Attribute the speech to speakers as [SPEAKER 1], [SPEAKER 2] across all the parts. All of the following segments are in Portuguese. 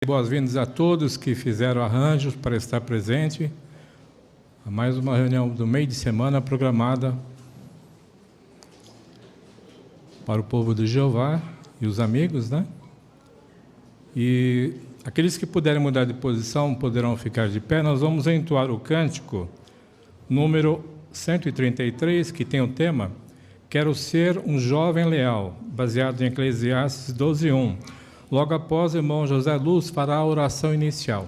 [SPEAKER 1] Boas-vindas a todos que fizeram arranjos para estar presente a mais uma reunião do meio de semana programada para o povo de Jeová e os amigos, né? E aqueles que puderem mudar de posição poderão ficar de pé. Nós vamos entoar o cântico número 133, que tem o tema Quero ser um jovem leal, baseado em Eclesiastes 12:1. Logo após, o irmão José Luz fará a oração inicial.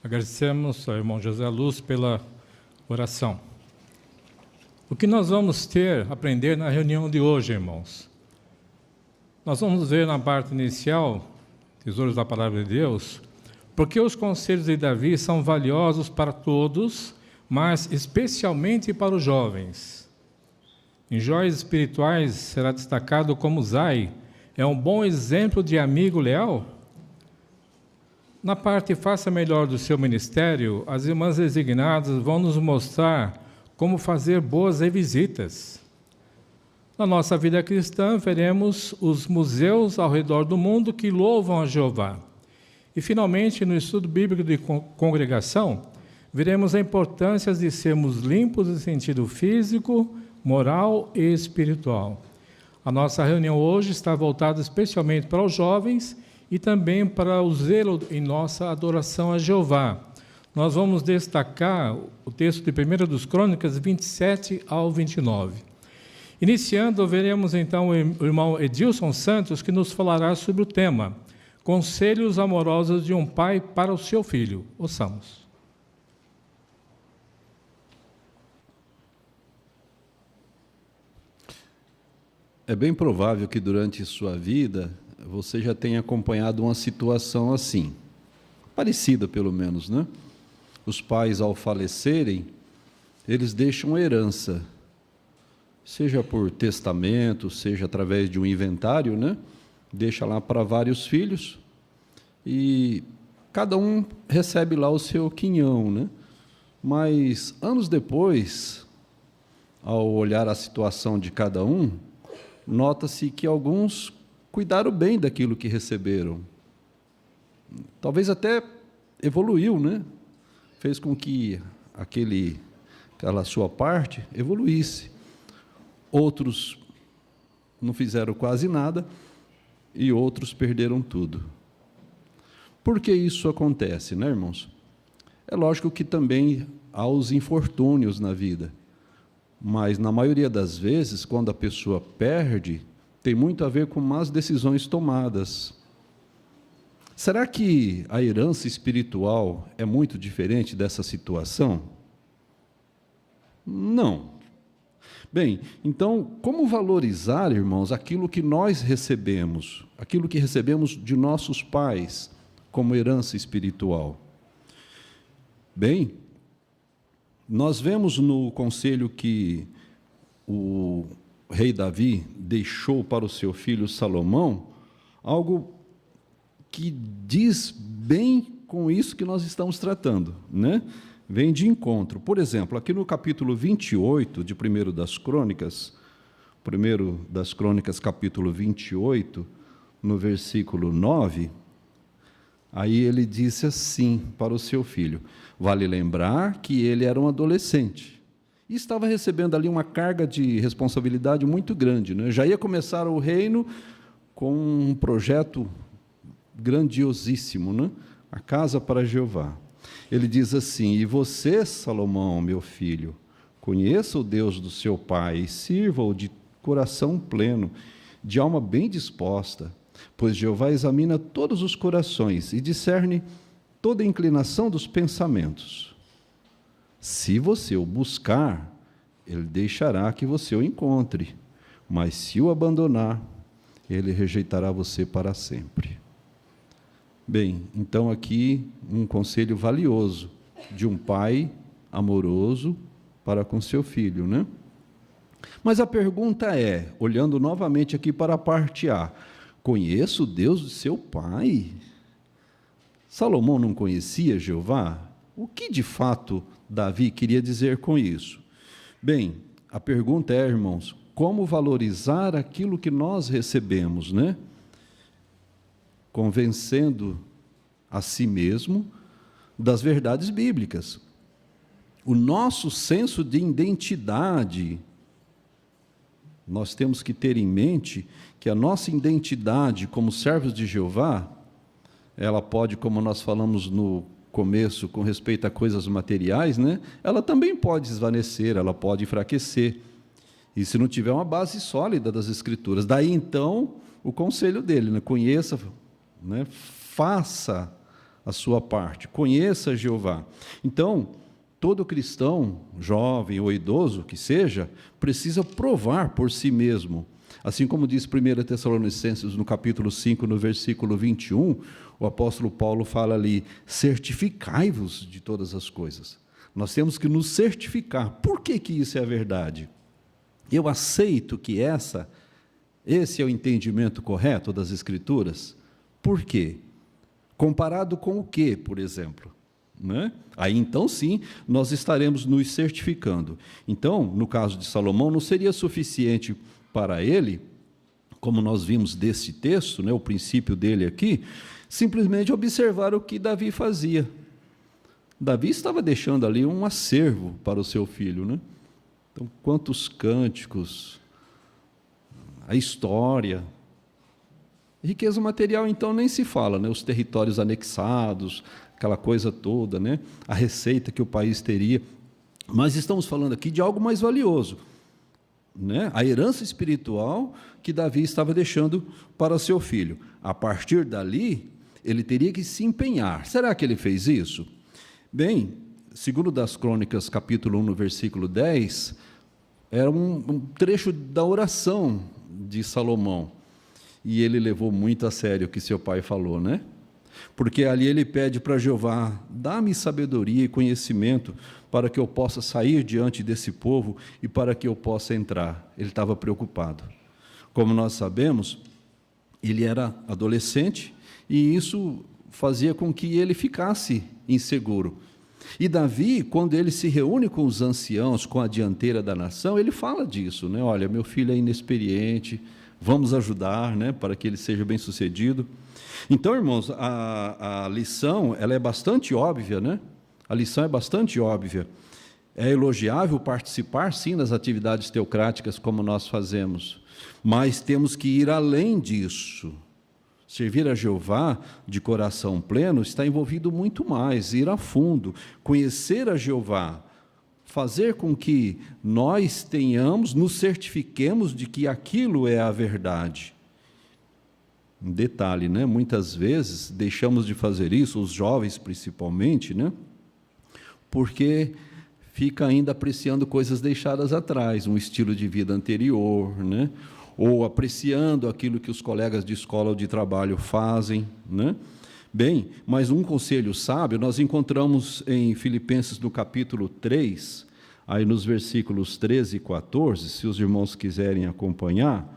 [SPEAKER 1] Agradecemos ao irmão José Luz pela oração. O que nós vamos aprender na reunião de hoje, irmãos? Nós vamos ver na parte inicial, Tesouros da Palavra de Deus, porque os conselhos de Davi são valiosos para todos, mas especialmente para os jovens. Em Joias Espirituais será destacado como Zai é um bom exemplo de amigo leal. Na parte Faça Melhor do seu ministério, as irmãs designadas vão nos mostrar como fazer boas revisitas. Na nossa vida cristã, veremos os museus ao redor do mundo que louvam a Jeová. E, finalmente, no estudo bíblico de congregação, veremos a importância de sermos limpos em sentido físico, moral e espiritual. A nossa reunião hoje está voltada especialmente para os jovens e também para o zelo em nossa adoração a Jeová. Nós vamos destacar o texto de 1 dos Crônicas 27 ao 29. Iniciando, veremos então o irmão Edilson Santos, que nos falará sobre o tema Conselhos amorosos de um pai para o seu filho. Ouçamos.
[SPEAKER 2] É bem provável que durante sua vida você já tenha acompanhado uma situação assim, parecida pelo menos, né? Os pais, ao falecerem, eles deixam herança, seja por testamento, seja através de um inventário, né? Deixa lá para vários filhos e cada um recebe lá o seu quinhão, né? Mas, anos depois, ao olhar a situação de cada um, nota-se que alguns cuidaram bem daquilo que receberam. Talvez até evoluiu, né? Fez com que aquela sua parte evoluísse. Outros não fizeram quase nada e outros perderam tudo. Por que isso acontece, né, irmãos? É lógico que também há os infortúnios na vida, mas na maioria das vezes, quando a pessoa perde, tem muito a ver com más decisões tomadas. Será que a herança espiritual é muito diferente dessa situação? Não. Bem, então, como valorizar, irmãos, aquilo que nós recebemos, aquilo que recebemos de nossos pais, como herança espiritual? Bem, nós vemos no conselho que o rei Davi deixou para o seu filho Salomão algo que diz bem com isso que nós estamos tratando, né? Vem de encontro. Por exemplo, aqui no capítulo 28 de 1 das Crônicas, capítulo 28, no versículo 9, aí ele disse assim para o seu filho: vale lembrar que ele era um adolescente e estava recebendo ali uma carga de responsabilidade muito grande, né? Já ia começar o reino com um projeto grandiosíssimo, né? A casa para Jeová. Ele diz assim: e você, Salomão, meu filho, conheça o Deus do seu pai e sirva-o de coração pleno, de alma bem disposta, pois Jeová examina todos os corações e discerne toda a inclinação dos pensamentos. Se você o buscar, ele deixará que você o encontre, mas se o abandonar, ele rejeitará você para sempre. Bem, então aqui um conselho valioso de um pai amoroso para com seu filho, né? Mas a pergunta é, olhando novamente aqui para a parte A, conheço o Deus de seu pai? Salomão não conhecia Jeová? O que de fato Davi queria dizer com isso? Bem, a pergunta é, irmãos, como valorizar aquilo que nós recebemos, né? Convencendo a si mesmo das verdades bíblicas. O nosso senso de identidade, nós temos que ter em mente que a nossa identidade como servos de Jeová, ela pode, como nós falamos no começo, com respeito a coisas materiais, né? Ela também pode esvanecer, ela pode enfraquecer. E se não tiver uma base sólida das Escrituras, daí então o conselho dele, né? Conheça, né? Faça a sua parte, conheça Jeová. Então, todo cristão, jovem ou idoso que seja, precisa provar por si mesmo. Assim como diz 1 Tessalonicenses, no capítulo 5, no versículo 21, o apóstolo Paulo fala ali: certificai-vos de todas as coisas. Nós temos que nos certificar. Por que isso é a verdade? Eu aceito que esse é o entendimento correto das Escrituras. Por quê? Comparado com o quê, por exemplo? Né? Aí então sim, nós estaremos nos certificando. Então, no caso de Salomão, não seria suficiente para ele, como nós vimos desse texto, né, o princípio dele aqui, simplesmente observar o que Davi fazia. Davi estava deixando ali um acervo para o seu filho, né? Então, quantos cânticos, a história, riqueza material, então, nem se fala, né? Os territórios anexados, aquela coisa toda, né? A receita que o país teria. Mas estamos falando aqui de algo mais valioso, né? A herança espiritual que Davi estava deixando para seu filho. A partir dali, ele teria que se empenhar. Será que ele fez isso? Bem, segundo das Crônicas, capítulo 1, no versículo 10, era um trecho da oração de Salomão. E ele levou muito a sério o que seu pai falou, né? Porque ali ele pede para Jeová: dá-me sabedoria e conhecimento para que eu possa sair diante desse povo e para que eu possa entrar. Ele estava preocupado. Como nós sabemos, ele era adolescente e isso fazia com que ele ficasse inseguro. E Davi, quando ele se reúne com os anciãos, com a dianteira da nação, ele fala disso, né? Olha, meu filho é inexperiente, vamos ajudar, né, para que ele seja bem-sucedido. Então, irmãos, a lição, ela é bastante óbvia, né? A lição é bastante óbvia. É elogiável participar, sim, das atividades teocráticas como nós fazemos, mas temos que ir além disso. Servir a Jeová de coração pleno está envolvido muito mais, ir a fundo, conhecer a Jeová, fazer com que nós tenhamos, nos certifiquemos de que aquilo é a verdade. Um detalhe, né? Muitas vezes deixamos de fazer isso, os jovens principalmente, né? Porque fica ainda apreciando coisas deixadas atrás, um estilo de vida anterior, né? Ou apreciando aquilo que os colegas de escola ou de trabalho fazem, né? Bem, mas um conselho sábio nós encontramos em Filipenses no capítulo 3, aí nos versículos 13 e 14, se os irmãos quiserem acompanhar,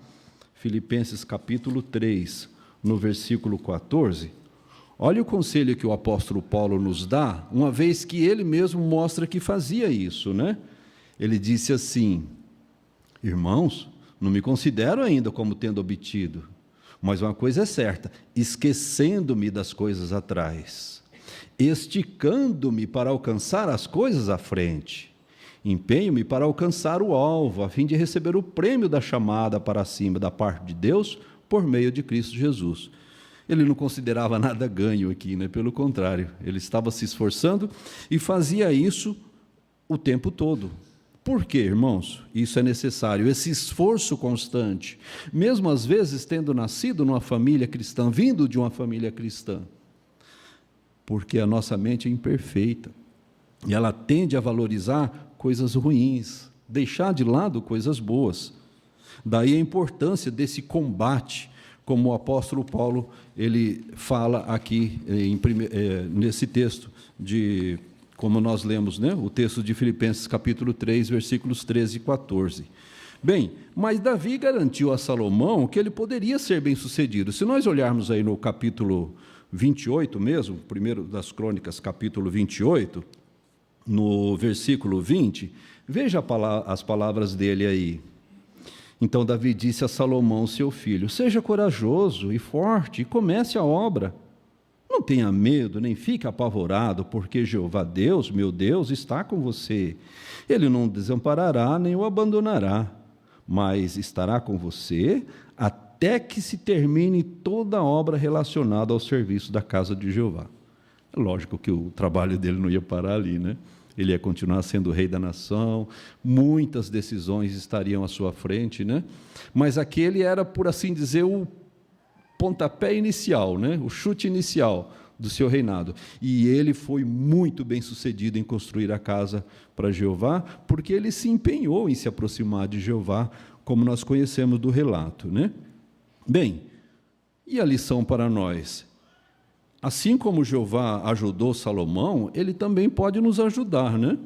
[SPEAKER 2] Filipenses capítulo 3, no versículo 14, olha o conselho que o apóstolo Paulo nos dá, uma vez que ele mesmo mostra que fazia isso, né? Ele disse assim: irmãos, não me considero ainda como tendo obtido, mas uma coisa é certa, esquecendo-me das coisas atrás, esticando-me para alcançar as coisas à frente, empenho-me para alcançar o alvo, a fim de receber o prêmio da chamada para cima da parte de Deus, por meio de Cristo Jesus. Ele não considerava nada ganho aqui, né? Pelo contrário, ele estava se esforçando e fazia isso o tempo todo. Por quê, irmãos? Isso é necessário, esse esforço constante, mesmo às vezes tendo nascido numa família cristã, vindo de uma família cristã, porque a nossa mente é imperfeita e ela tende a valorizar coisas ruins, deixar de lado coisas boas. Daí a importância desse combate, como o apóstolo Paulo ele fala aqui nesse texto como nós lemos, né, o texto de Filipenses capítulo 3, versículos 13 e 14. Bem, mas Davi garantiu a Salomão que ele poderia ser bem-sucedido. Se nós olharmos aí no capítulo 28 mesmo, primeiro das Crônicas, capítulo 28, no versículo 20, veja as palavras dele aí. Então Davi disse a Salomão, seu filho: seja corajoso e forte e comece a obra. Não tenha medo, nem fique apavorado, porque Jeová Deus, meu Deus, está com você. Ele não o desamparará, nem o abandonará, mas estará com você até que se termine toda a obra relacionada ao serviço da casa de Jeová. É lógico que o trabalho dele não ia parar ali, né? Ele ia continuar sendo o rei da nação, muitas decisões estariam à sua frente, né? Mas aquele era, por assim dizer, o pontapé inicial, né? O chute inicial do seu reinado. E ele foi muito bem sucedido em construir a casa para Jeová, porque ele se empenhou em se aproximar de Jeová, como nós conhecemos do relato, né? Bem, e a lição para nós? Assim como Jeová ajudou Salomão, ele também pode nos ajudar, né?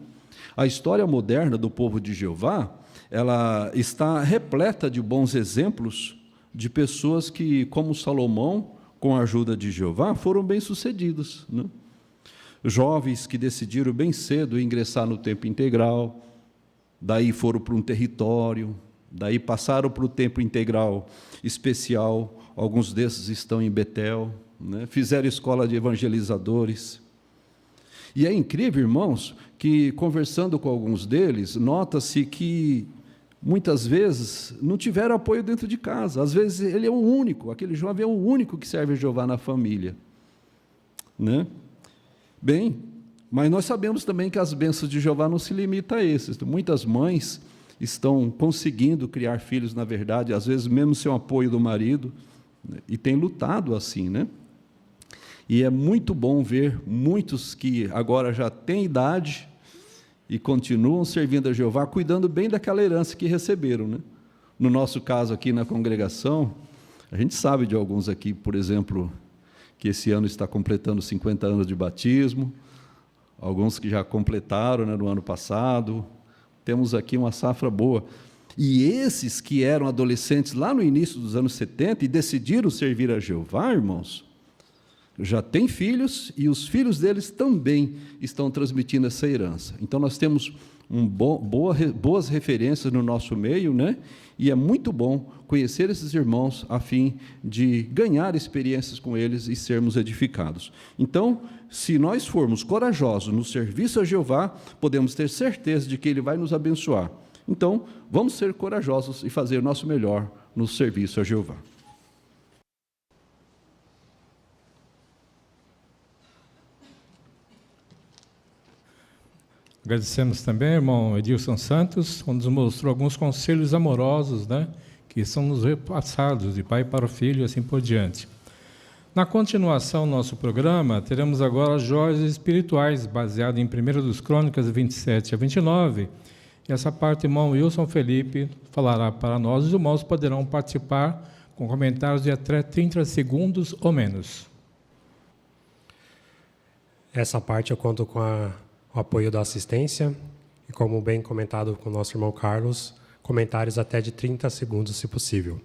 [SPEAKER 2] A história moderna do povo de Jeová, ela está repleta de bons exemplos de pessoas que, como Salomão, com a ajuda de Jeová, foram bem-sucedidos, né? Jovens que decidiram bem cedo ingressar no tempo integral, daí foram para um território, daí passaram para o tempo integral especial, alguns desses estão em Betel, né? Fizeram escola de evangelizadores. E é incrível, irmãos, que conversando com alguns deles, nota-se que muitas vezes não tiveram apoio dentro de casa. Às vezes ele é o único, aquele jovem é o único que serve a Jeová na família, né? Bem, mas nós sabemos também que as bênçãos de Jeová não se limitam a esses. Muitas mães estão conseguindo criar filhos, na verdade, às vezes mesmo sem o apoio do marido, né? E têm lutado assim, né? E é muito bom ver muitos que agora já têm idade e continuam servindo a Jeová, cuidando bem daquela herança que receberam, né? No nosso caso aqui na congregação, a gente sabe de alguns aqui, por exemplo, que esse ano está completando 50 anos de batismo, alguns que já completaram, né, no ano passado. Temos aqui uma safra boa. E esses que eram adolescentes lá no início dos anos 70 e decidiram servir a Jeová, irmãos, já têm filhos e os filhos deles também estão transmitindo essa herança. Então, nós temos boas referências no nosso meio, né? E é muito bom conhecer esses irmãos a fim de ganhar experiências com eles e sermos edificados. Então, se nós formos corajosos no serviço a Jeová, podemos ter certeza de que Ele vai nos abençoar. Então, vamos ser corajosos e fazer o nosso melhor no serviço a Jeová.
[SPEAKER 1] Agradecemos também, irmão Edilson Santos, onde nos mostrou alguns conselhos amorosos, né, que são nos repassados de pai para o filho e assim por diante. Na continuação do nosso programa, teremos agora joias espirituais, baseado em 1 dos Crônicas 27 a 29. E essa parte o irmão Wilson Felipe falará para nós, e os irmãos poderão participar com comentários de até 30 segundos ou menos.
[SPEAKER 3] Essa parte eu conto com o apoio da assistência e, como bem comentado com o nosso irmão Carlos, comentários até de 30 segundos, se possível.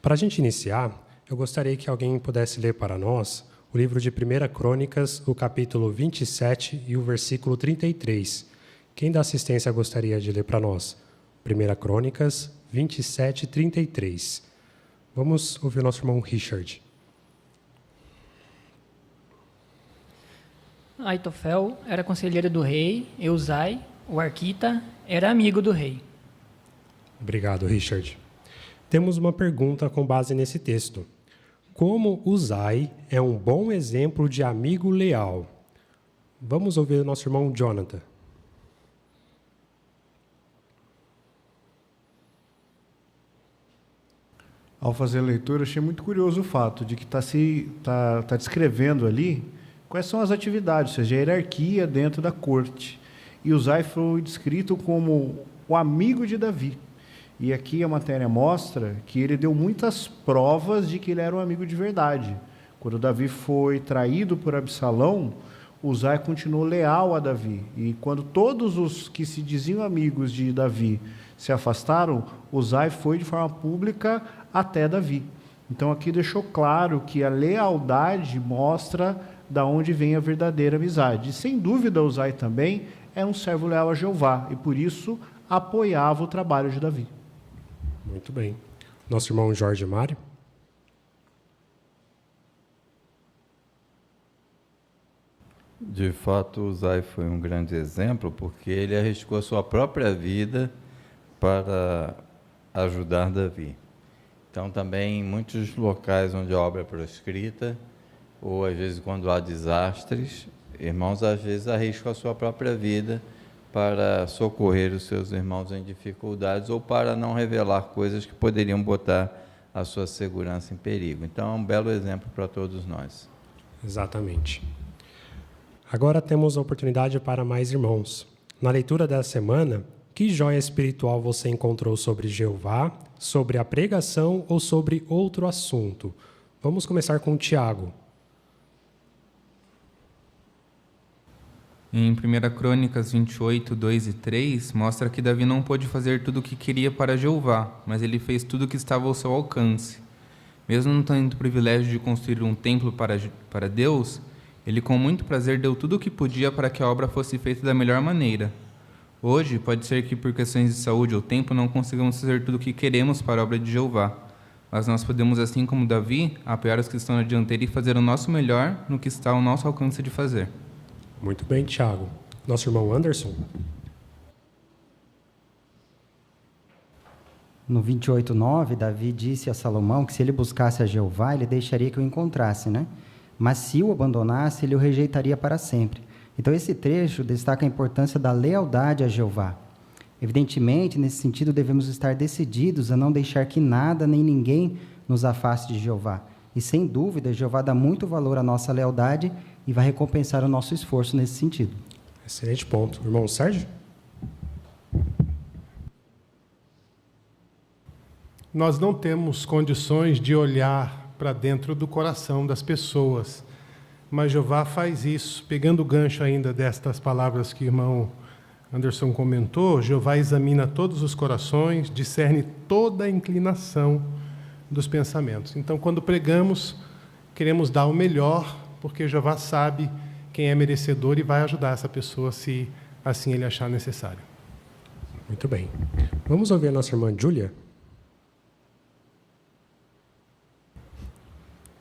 [SPEAKER 3] Para a gente iniciar, eu gostaria que alguém pudesse ler para nós o livro de 1 Crônicas, o capítulo 27 e o versículo 33. Quem da assistência gostaria de ler para nós? 1 Crônicas 27 e 33. Vamos ouvir o nosso irmão Richard.
[SPEAKER 4] Aitofel era conselheiro do rei, Eusai, o arquita, era amigo do rei.
[SPEAKER 3] Obrigado, Richard. Temos uma pergunta com base nesse texto. Como Uzai é um bom exemplo de amigo leal? Vamos ouvir o nosso irmão Jonathan.
[SPEAKER 5] Ao fazer a leitura, achei muito curioso o fato de que está descrevendo ali quais são as atividades, ou seja, a hierarquia dentro da corte. E Uzai foi descrito como o amigo de Davi. E aqui a matéria mostra que ele deu muitas provas de que ele era um amigo de verdade. Quando Davi foi traído por Absalão, Uzai continuou leal a Davi. E quando todos os que se diziam amigos de Davi se afastaram, Uzai foi de forma pública até Davi. Então aqui deixou claro que a lealdade mostra da onde vem a verdadeira amizade. E, sem dúvida, Uzai também era um servo leal a Jeová e por isso apoiava o trabalho de Davi.
[SPEAKER 3] Muito bem. Nosso irmão Jorge Mário.
[SPEAKER 6] De fato, Uzai foi um grande exemplo, porque ele arriscou a sua própria vida para ajudar Davi. Então, também, em muitos locais onde a obra é proscrita, ou às vezes quando há desastres, irmãos às vezes arriscam a sua própria vida para socorrer os seus irmãos em dificuldades ou para não revelar coisas que poderiam botar a sua segurança em perigo. Então, é um belo exemplo para todos nós.
[SPEAKER 3] Exatamente. Agora temos a oportunidade para mais irmãos. Na leitura da semana, que joia espiritual você encontrou sobre Jeová, sobre a pregação ou sobre outro assunto? Vamos começar com o Tiago.
[SPEAKER 7] Em 1 Crônicas 28, 2 e 3, mostra que Davi não pôde fazer tudo o que queria para Jeová, mas ele fez tudo o que estava ao seu alcance. Mesmo não tendo o privilégio de construir um templo para Deus, ele com muito prazer deu tudo o que podia para que a obra fosse feita da melhor maneira. Hoje, pode ser que por questões de saúde ou tempo não consigamos fazer tudo o que queremos para a obra de Jeová, mas nós podemos, assim como Davi, apoiar os que estão na dianteira e fazer o nosso melhor no que está ao nosso alcance de fazer.
[SPEAKER 3] Muito bem, Tiago. Nosso irmão Anderson.
[SPEAKER 8] No 28:9, Davi disse a Salomão que se ele buscasse a Jeová, ele deixaria que o encontrasse, né? Mas se o abandonasse, ele o rejeitaria para sempre. Então, esse trecho destaca a importância da lealdade a Jeová. Evidentemente, nesse sentido, devemos estar decididos a não deixar que nada nem ninguém nos afaste de Jeová. E, sem dúvida, Jeová dá muito valor à nossa lealdade e vai recompensar o nosso esforço nesse sentido.
[SPEAKER 3] Excelente ponto. Irmão Sérgio?
[SPEAKER 9] Nós não temos condições de olhar para dentro do coração das pessoas, mas Jeová faz isso. Pegando o gancho ainda destas palavras que o irmão Anderson comentou, Jeová examina todos os corações, discerne toda a inclinação dos pensamentos. Então, quando pregamos, queremos dar o melhor, porque Jeová sabe quem é merecedor e vai ajudar essa pessoa se assim ele achar necessário.
[SPEAKER 3] Muito bem. Vamos ouvir a nossa irmã Júlia.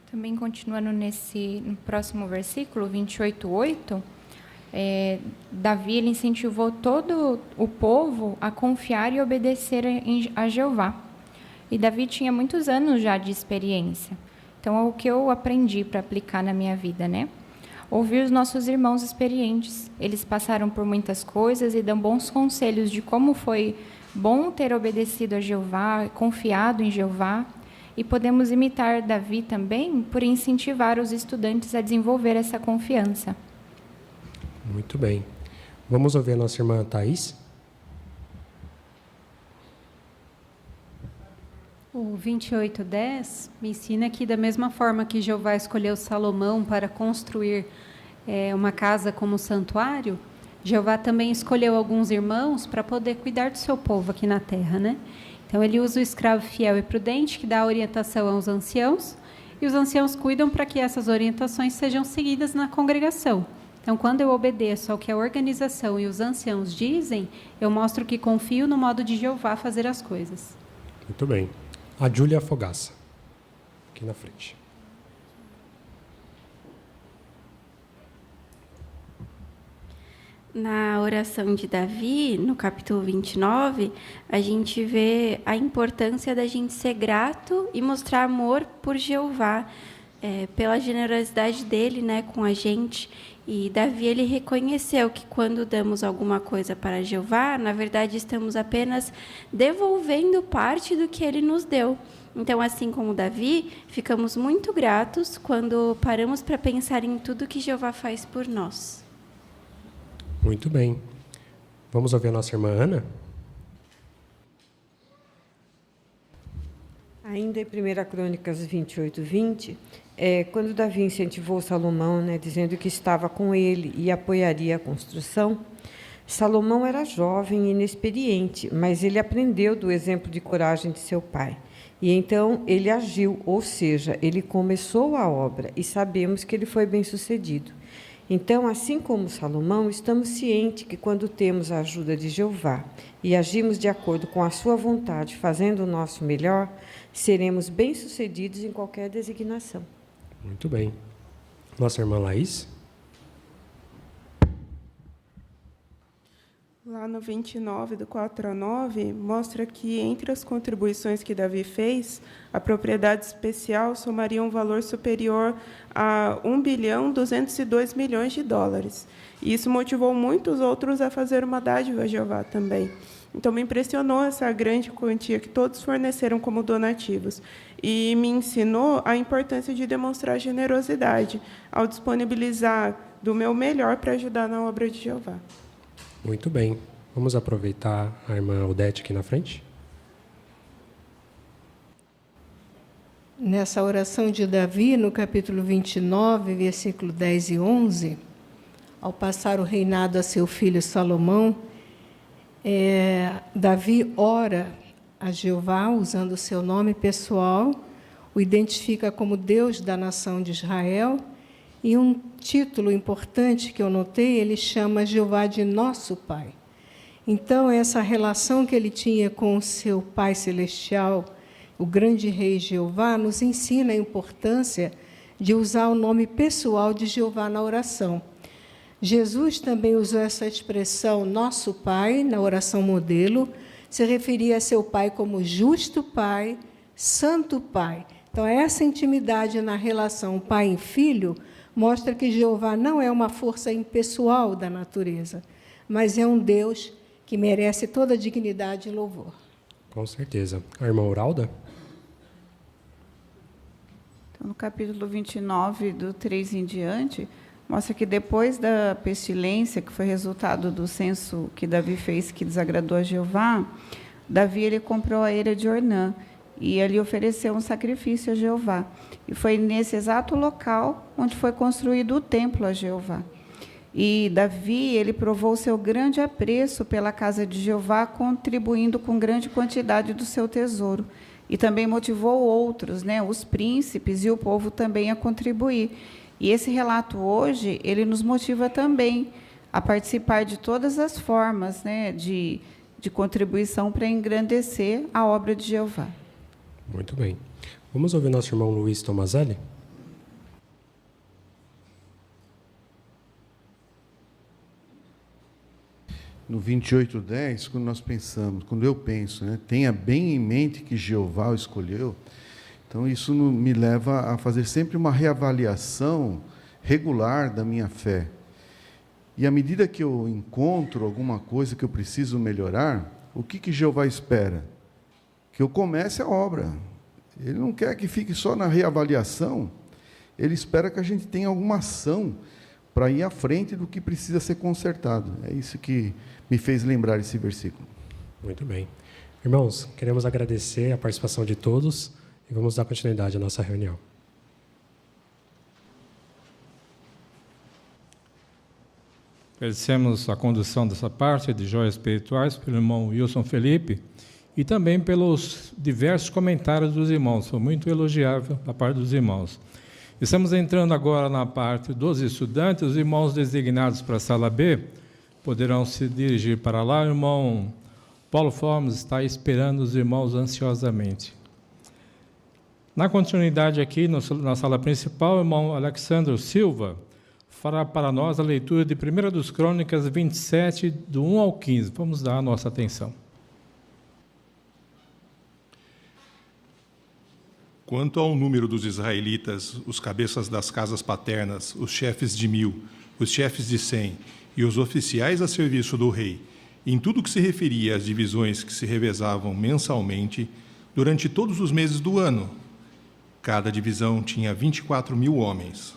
[SPEAKER 10] Também continuando no próximo versículo, 28:8, Davi ele incentivou todo o povo a confiar e obedecer a Jeová. E Davi tinha muitos anos já de experiência. Então, é o que eu aprendi para aplicar na minha vida, né? Ouvir os nossos irmãos experientes. Eles passaram por muitas coisas e dão bons conselhos de como foi bom ter obedecido a Jeová, confiado em Jeová. E podemos imitar Davi também por incentivar os estudantes a desenvolver essa confiança.
[SPEAKER 3] Muito bem. Vamos ouvir a nossa irmã Thaís.
[SPEAKER 11] O 28:10 me ensina que, da mesma forma que Jeová escolheu Salomão para construir uma casa como santuário, Jeová também escolheu alguns irmãos para poder cuidar do seu povo aqui na terra, né? Então, ele usa o escravo fiel e prudente, que dá orientação aos anciãos, e os anciãos cuidam para que essas orientações sejam seguidas na congregação. Então, quando eu obedeço ao que a organização e os anciãos dizem, eu mostro que confio no modo de Jeová fazer as coisas.
[SPEAKER 3] Muito bem. A Júlia Fogaça, aqui na frente.
[SPEAKER 12] Na oração de Davi, no capítulo 29, a gente vê a importância da gente ser grato e mostrar amor por Jeová, pela generosidade dele, né, com a gente. E Davi, ele reconheceu que quando damos alguma coisa para Jeová, na verdade estamos apenas devolvendo parte do que ele nos deu. Então, assim como Davi, ficamos muito gratos quando paramos para pensar em tudo que Jeová faz por nós.
[SPEAKER 3] Muito bem. Vamos ouvir a nossa irmã Ana?
[SPEAKER 13] Ainda em 1 Crônicas 28, 20, quando Davi incentivou Salomão, né, dizendo que estava com ele e apoiaria a construção, Salomão era jovem e inexperiente, mas ele aprendeu do exemplo de coragem de seu pai. E então ele agiu, ou seja, ele começou a obra e sabemos que ele foi bem-sucedido. Então, assim como Salomão, estamos cientes que quando temos a ajuda de Jeová e agimos de acordo com a sua vontade, fazendo o nosso melhor, seremos bem-sucedidos em qualquer designação.
[SPEAKER 3] Muito bem. Nossa irmã Laís?
[SPEAKER 14] Lá no 29, do 4 a 9, mostra que entre as contribuições que Davi fez, a propriedade especial somaria um valor superior a $1.202 bilhões. E isso motivou muitos outros a fazer uma dádiva a Jeová também. Então, me impressionou essa grande quantia que todos forneceram como donativos. E me ensinou a importância de demonstrar generosidade ao disponibilizar do meu melhor para ajudar na obra de Jeová.
[SPEAKER 3] Muito bem. Vamos aproveitar a irmã Odete aqui na frente.
[SPEAKER 15] Nessa oração de Davi, no capítulo 29, versículo 10 e 11, ao passar o reinado a seu filho Salomão, Davi ora a Jeová, usando o seu nome pessoal, o identifica como Deus da nação de Israel, e um título importante que eu notei, ele chama Jeová de Nosso Pai. Então, essa relação que ele tinha com o seu Pai Celestial, o grande Rei Jeová, nos ensina a importância de usar o nome pessoal de Jeová na oração. Jesus também usou essa expressão, Nosso Pai, na oração modelo, se referia a seu Pai como Justo Pai, Santo Pai. Então, essa intimidade na relação pai e filho mostra que Jeová não é uma força impessoal da natureza, mas é um Deus que merece toda a dignidade e louvor.
[SPEAKER 3] Com certeza. A irmã Uralda?
[SPEAKER 16] Então, no capítulo 29, do 3 em diante, mostra que depois da pestilência, que foi resultado do censo que Davi fez, que desagradou a Jeová, Davi ele comprou a eira de Ornã, e ali ofereceu um sacrifício a Jeová. E foi nesse exato local onde foi construído o templo a Jeová. E Davi, ele provou o seu grande apreço pela casa de Jeová, contribuindo com grande quantidade do seu tesouro. E também motivou outros, né, os príncipes e o povo também a contribuir. E esse relato hoje, ele nos motiva também a participar de todas as formas, né, de contribuição para engrandecer a obra de Jeová.
[SPEAKER 3] Muito bem. Vamos ouvir nosso irmão Luiz Tomazelli?
[SPEAKER 17] No 28:10, quando eu penso, né, tenha bem em mente que Jeová o escolheu, então isso me leva a fazer sempre uma reavaliação regular da minha fé. E à medida que eu encontro alguma coisa que eu preciso melhorar, o que Jeová espera? Que eu comece a obra. Ele não quer que fique só na reavaliação, ele espera que a gente tenha alguma ação para ir à frente do que precisa ser consertado. É isso que me fez lembrar esse versículo.
[SPEAKER 3] Muito bem. Irmãos, queremos agradecer a participação de todos e vamos dar continuidade à nossa reunião.
[SPEAKER 1] Agradecemos a condução dessa parte de joias espirituais pelo irmão Wilson Felipe e também pelos diversos comentários dos irmãos. Foi muito elogiável a parte dos irmãos. Estamos entrando agora na parte dos estudantes. Os irmãos designados para a sala B poderão se dirigir para lá. O irmão Paulo Formes está esperando os irmãos ansiosamente. Na continuidade aqui, na sala principal, o irmão Alexandre Silva fará para nós a leitura de 1 dos Crônicas 27, do 1 ao 15. Vamos dar a nossa atenção.
[SPEAKER 18] Quanto ao número dos israelitas, os cabeças das casas paternas, os chefes de 1000, os chefes de 100 e os oficiais a serviço do rei, em tudo que se referia às divisões que se revezavam mensalmente, durante todos os meses do ano, cada divisão tinha 24.000 homens.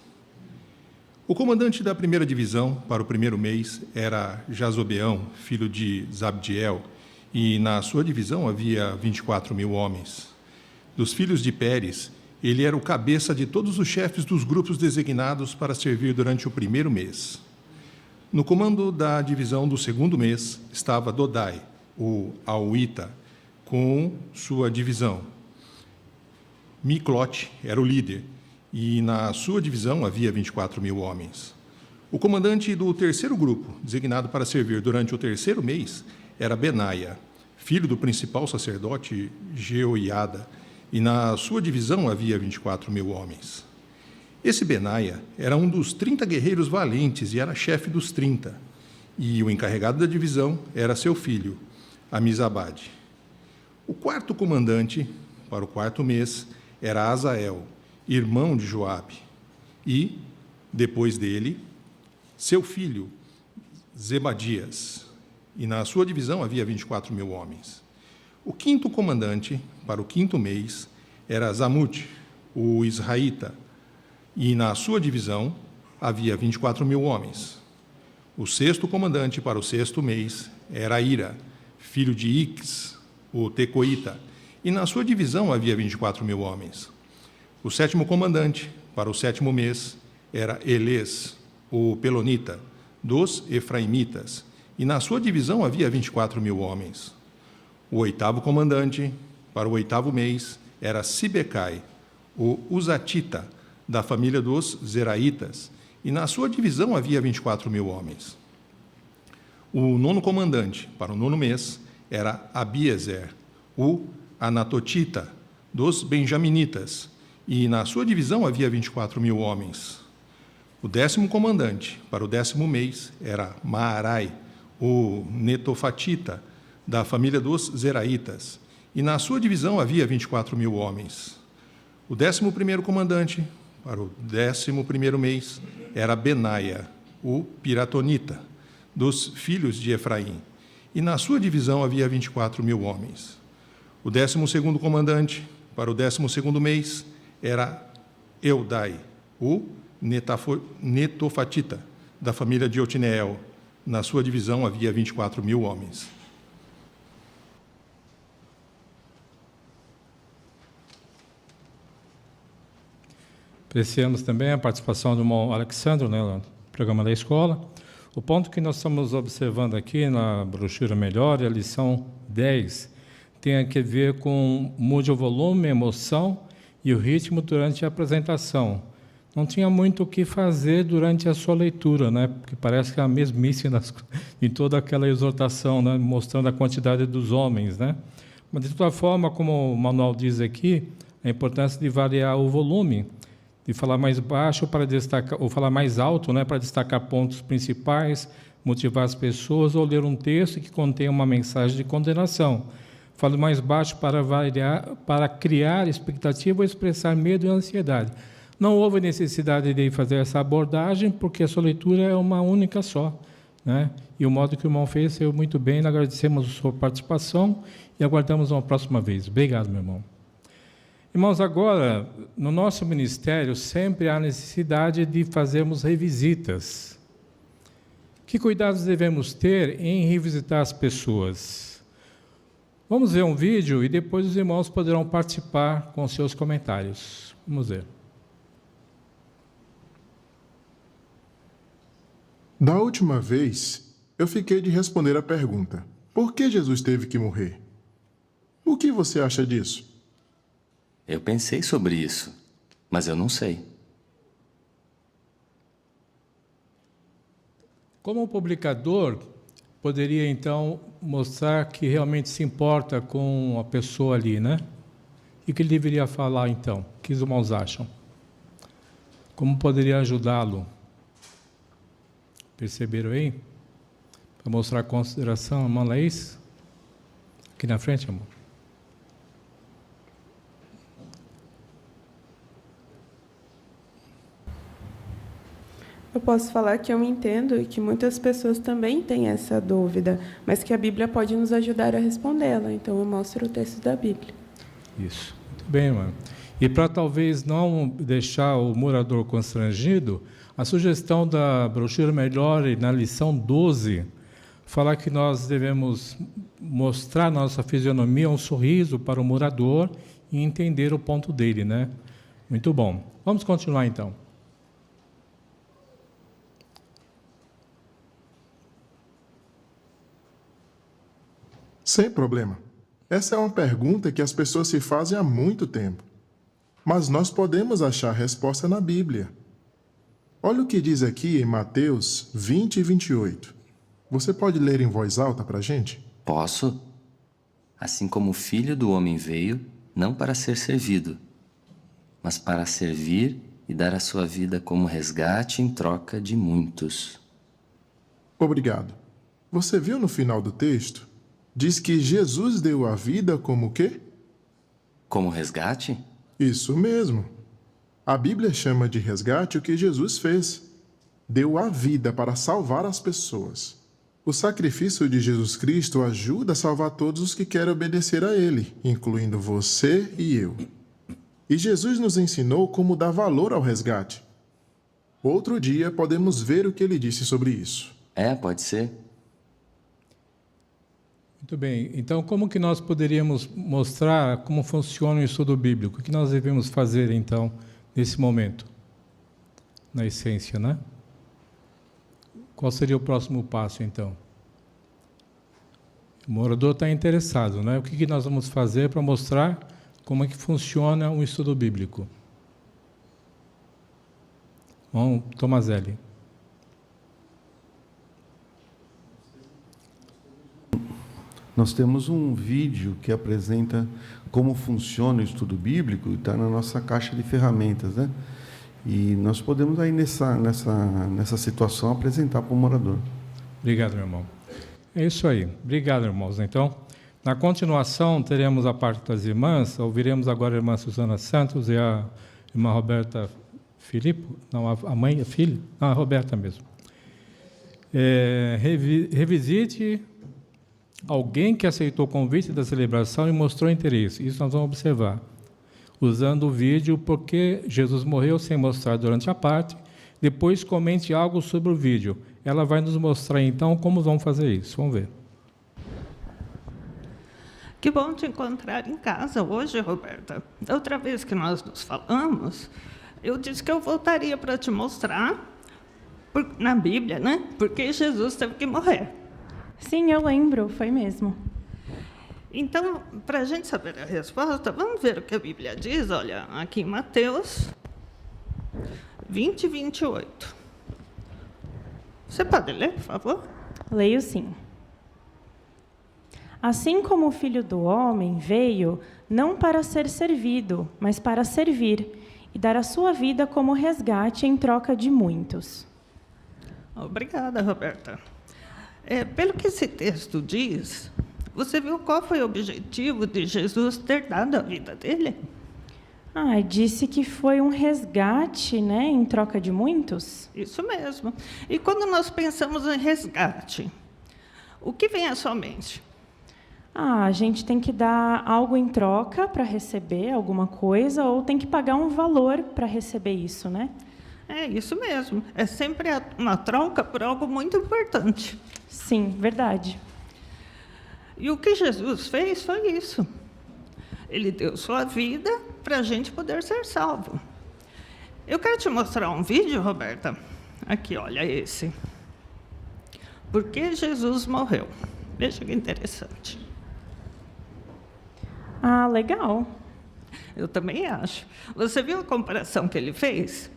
[SPEAKER 18] O comandante da primeira divisão, para o primeiro mês, era Jazobeão, filho de Zabdiel, e na sua divisão havia 24.000 homens. Dos filhos de Pérez, ele era o cabeça de todos os chefes dos grupos designados para servir durante o primeiro mês. No comando da divisão do segundo mês estava Dodai, o Auita, com sua divisão. Miclote era o líder, e na sua divisão havia 24.000 homens. O comandante do terceiro grupo, designado para servir durante o terceiro mês, era Benaia, filho do principal sacerdote Jeoiada, e na sua divisão havia 24.000 homens. Esse Benaia era um dos 30 guerreiros valentes e era chefe dos 30, e o encarregado da divisão era seu filho, Amizabade. O quarto comandante, para o quarto mês, era Azael, irmão de Joabe, e, depois dele, seu filho, Zebadias, e na sua divisão havia 24.000 homens. O quinto comandante, para o quinto mês, era Zamute, o israelita, e na sua divisão havia 24.000 homens. O sexto comandante, para o sexto mês, era Ira, filho de Ix, o tecoíta, e na sua divisão havia 24.000 homens. O sétimo comandante, para o sétimo mês, era Elês, o pelonita, dos efraimitas, e na sua divisão havia 24.000 homens. O oitavo comandante, para o oitavo mês, era Sibecai, o Uzatita, da família dos Zeraitas, e na sua divisão havia 24.000 homens. O nono comandante, para o nono mês, era Abiezer, o Anatotita, dos Benjaminitas, e na sua divisão havia 24.000 homens. O décimo comandante, para o décimo mês, era Maarai, o Netofatita, da família dos Zeraitas, e na sua divisão havia 24.000 homens. O 11º comandante, para o 11º mês, era Benaia, o Piratonita, dos filhos de Efraim, e na sua divisão havia 24.000 homens. O 12º comandante, para o 12º mês, era Eudai, o Netofatita, da família de Otineel. Na sua divisão havia 24.000 homens.
[SPEAKER 1] Apreciamos também a participação do irmão Alexandre, né, no programa da escola. O ponto que nós estamos observando aqui na brochura melhor, a lição 10, tem a ver com mude o volume, a emoção e o ritmo durante a apresentação. Não tinha muito o que fazer durante a sua leitura, né? Porque parece que é a mesmice em toda aquela exortação, né? Mostrando a quantidade dos homens, né? Mas, de toda forma, como o manual diz aqui, a importância de variar o volume, de falar mais baixo para destacar, ou falar mais alto, né? Para destacar pontos principais, motivar as pessoas, ou ler um texto que contém uma mensagem de condenação. Falo mais baixo para variar, para criar expectativa ou expressar medo e ansiedade. Não houve necessidade de fazer essa abordagem, porque a sua leitura é uma única só, né? E o modo que o irmão fez saiu muito bem. Agradecemos a sua participação e aguardamos uma próxima vez. Obrigado, meu irmão. Irmãos, agora, no nosso ministério, sempre há necessidade de fazermos revisitas. Que cuidados devemos ter em revisitar as pessoas? Vamos ver um vídeo e depois os irmãos poderão participar com seus comentários. Vamos ver.
[SPEAKER 19] Da última vez, eu fiquei de responder a pergunta: por que Jesus teve que morrer? O que você acha disso?
[SPEAKER 20] Eu pensei sobre isso, mas eu não sei.
[SPEAKER 1] Como publicador, poderia então mostrar que realmente se importa com a pessoa ali, né? E o que ele deveria falar então? O que os irmãos acham? Como poderia ajudá-lo? Perceberam aí? Para mostrar consideração, irmã Laís? Aqui na frente, amor.
[SPEAKER 14] Eu posso falar que eu entendo e que muitas pessoas também têm essa dúvida, mas que a Bíblia pode nos ajudar a respondê-la. Então, eu mostro o texto da Bíblia.
[SPEAKER 1] Isso. Muito bem, irmã. E para talvez não deixar o morador constrangido, a sugestão da brochura melhor na lição 12, falar que nós devemos mostrar nossa fisionomia, um sorriso para o morador e entender o ponto dele, né? Muito bom. Vamos continuar então.
[SPEAKER 19] Sem problema. Essa é uma pergunta que as pessoas se fazem há muito tempo. Mas nós podemos achar a resposta na Bíblia. Olha o que diz aqui em Mateus 20 e 28. Você pode ler em voz alta para a gente?
[SPEAKER 20] Posso? Assim como o Filho do Homem veio, não para ser servido, mas para servir e dar a sua vida como resgate em troca de muitos.
[SPEAKER 19] Obrigado. Você viu no final do texto? Diz que Jesus deu a vida como o quê?
[SPEAKER 20] Como resgate?
[SPEAKER 19] Isso mesmo. A Bíblia chama de resgate o que Jesus fez. Deu a vida para salvar as pessoas. O sacrifício de Jesus Cristo ajuda a salvar todos os que querem obedecer a Ele, incluindo você e eu. E Jesus nos ensinou como dar valor ao resgate. Outro dia podemos ver o que ele disse sobre isso.
[SPEAKER 20] Pode ser.
[SPEAKER 1] Muito bem. Então, como que nós poderíamos mostrar como funciona o estudo bíblico? O que nós devemos fazer, então, nesse momento? Na essência, né? Qual seria o próximo passo, então? O morador está interessado, né? O que nós vamos fazer para mostrar como é que funciona o estudo bíblico? Bom, Tomazelli.
[SPEAKER 17] Nós temos um vídeo que apresenta como funciona o estudo bíblico e está na nossa caixa de ferramentas, né? E nós podemos aí nessa situação apresentar para o morador.
[SPEAKER 1] Obrigado, meu irmão. É isso aí. Obrigado, irmãos. Então, na continuação, teremos a parte das irmãs. Ouviremos agora a irmã Susana Santos e a irmã Roberta Filipe. Não, a mãe, a filha? Não, a Roberta mesmo. Revisite alguém que aceitou o convite da celebração e mostrou interesse. Isso nós vamos observar. Usando o vídeo, porque Jesus morreu sem mostrar durante a parte. Depois comente algo sobre o vídeo. Ela vai nos mostrar, então, como vamos fazer isso. Vamos ver.
[SPEAKER 21] Que bom te encontrar em casa hoje, Roberta. Da outra vez que nós nos falamos, eu disse que eu voltaria para te mostrar, na Bíblia, né? Porque Jesus teve que morrer.
[SPEAKER 22] Sim, eu lembro, foi mesmo.
[SPEAKER 21] Então, para a gente saber a resposta, vamos ver o que a Bíblia diz. Olha, aqui em Mateus 20 e 28. Você pode ler, por favor?
[SPEAKER 22] Leio sim. Assim como o Filho do Homem veio, não para ser servido, mas para servir, e dar a sua vida como resgate em troca de muitos.
[SPEAKER 21] Obrigada, Roberta. Pelo que esse texto diz, você viu qual foi o objetivo de Jesus ter dado a vida dele?
[SPEAKER 22] Disse que foi um resgate, né, em troca de muitos?
[SPEAKER 21] Isso mesmo. E quando nós pensamos em resgate, o que vem à sua mente?
[SPEAKER 22] A gente tem que dar algo em troca para receber alguma coisa, ou tem que pagar um valor para receber isso, né?
[SPEAKER 21] É isso mesmo. É sempre uma troca por algo muito importante.
[SPEAKER 22] Sim, verdade.
[SPEAKER 21] E o que Jesus fez foi isso. Ele deu sua vida para a gente poder ser salvo. Eu quero te mostrar um vídeo, Roberta. Aqui, olha esse. Por que Jesus morreu? Veja que interessante.
[SPEAKER 22] Ah, legal.
[SPEAKER 21] Eu também acho. Você viu a comparação que ele fez?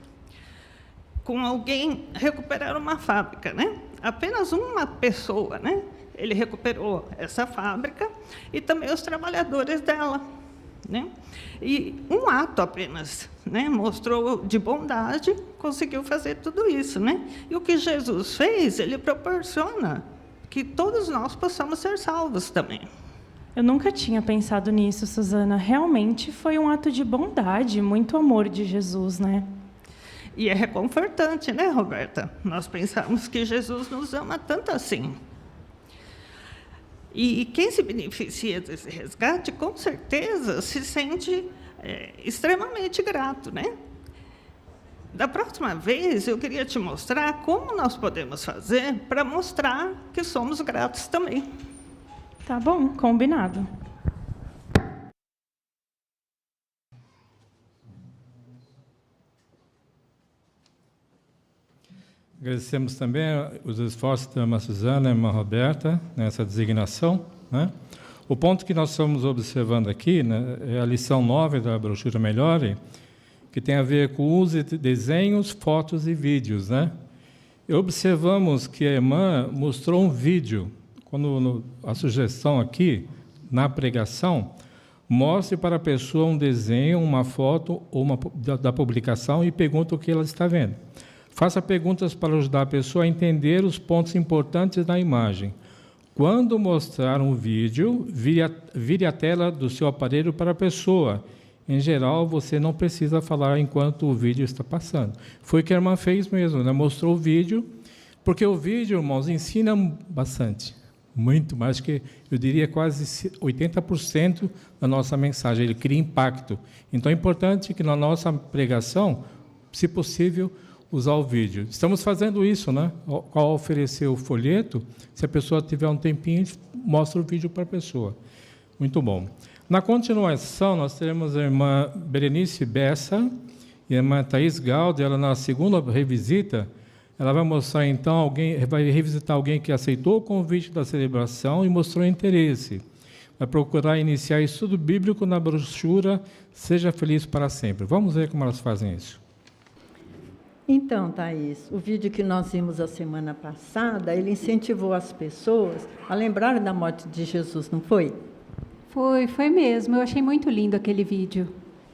[SPEAKER 21] Com alguém recuperar uma fábrica, né? Apenas uma pessoa, né? Ele recuperou essa fábrica e também os trabalhadores dela, né? E um ato apenas, né? Mostrou de bondade, conseguiu fazer tudo isso, né? E o que Jesus fez, ele proporciona que todos nós possamos ser salvos também.
[SPEAKER 22] Eu nunca tinha pensado nisso, Suzana. Realmente foi um ato de bondade, muito amor de Jesus, né?
[SPEAKER 21] E é reconfortante, né, Roberta? Nós pensamos que Jesus nos ama tanto assim. E quem se beneficia desse resgate, com certeza, se sente extremamente grato, né? Da próxima vez, eu queria te mostrar como nós podemos fazer para mostrar que somos gratos também.
[SPEAKER 22] Tá bom, combinado.
[SPEAKER 1] Agradecemos também os esforços da irmã Suzana e da irmã Roberta nessa designação, né? O ponto que nós estamos observando aqui, né, é a lição 9 da brochura Melhore, que tem a ver com o uso de desenhos, fotos e vídeos, né? E observamos que a irmã mostrou um vídeo, quando a sugestão aqui, na pregação, mostre para a pessoa um desenho, uma foto ou da publicação e pergunta o que ela está vendo. Faça perguntas para ajudar a pessoa a entender os pontos importantes da imagem. Quando mostrar um vídeo, vire a tela do seu aparelho para a pessoa. Em geral, você não precisa falar enquanto o vídeo está passando. Foi o que a irmã fez mesmo, né? Mostrou o vídeo, porque o vídeo, irmãos, ensina bastante. Muito mais que, eu diria, quase 80% da nossa mensagem. Ele cria impacto. Então, é importante que na nossa pregação, se possível, usar o vídeo. Estamos fazendo isso, né? Ao oferecer o folheto, se a pessoa tiver um tempinho, a gente mostra o vídeo para a pessoa. Muito bom. Na continuação, nós teremos a irmã Berenice Bessa e a irmã Thaís Galdi. Ela, na segunda revisita, ela vai mostrar, então, vai revisitar alguém que aceitou o convite da celebração e mostrou interesse. Vai procurar iniciar estudo bíblico na brochura Seja Feliz para Sempre. Vamos ver como elas fazem isso.
[SPEAKER 2] Então, Thaís, o vídeo que nós vimos a semana passada, ele incentivou as pessoas a lembrarem da morte de Jesus, não foi?
[SPEAKER 11] Foi mesmo. Eu achei muito lindo aquele vídeo.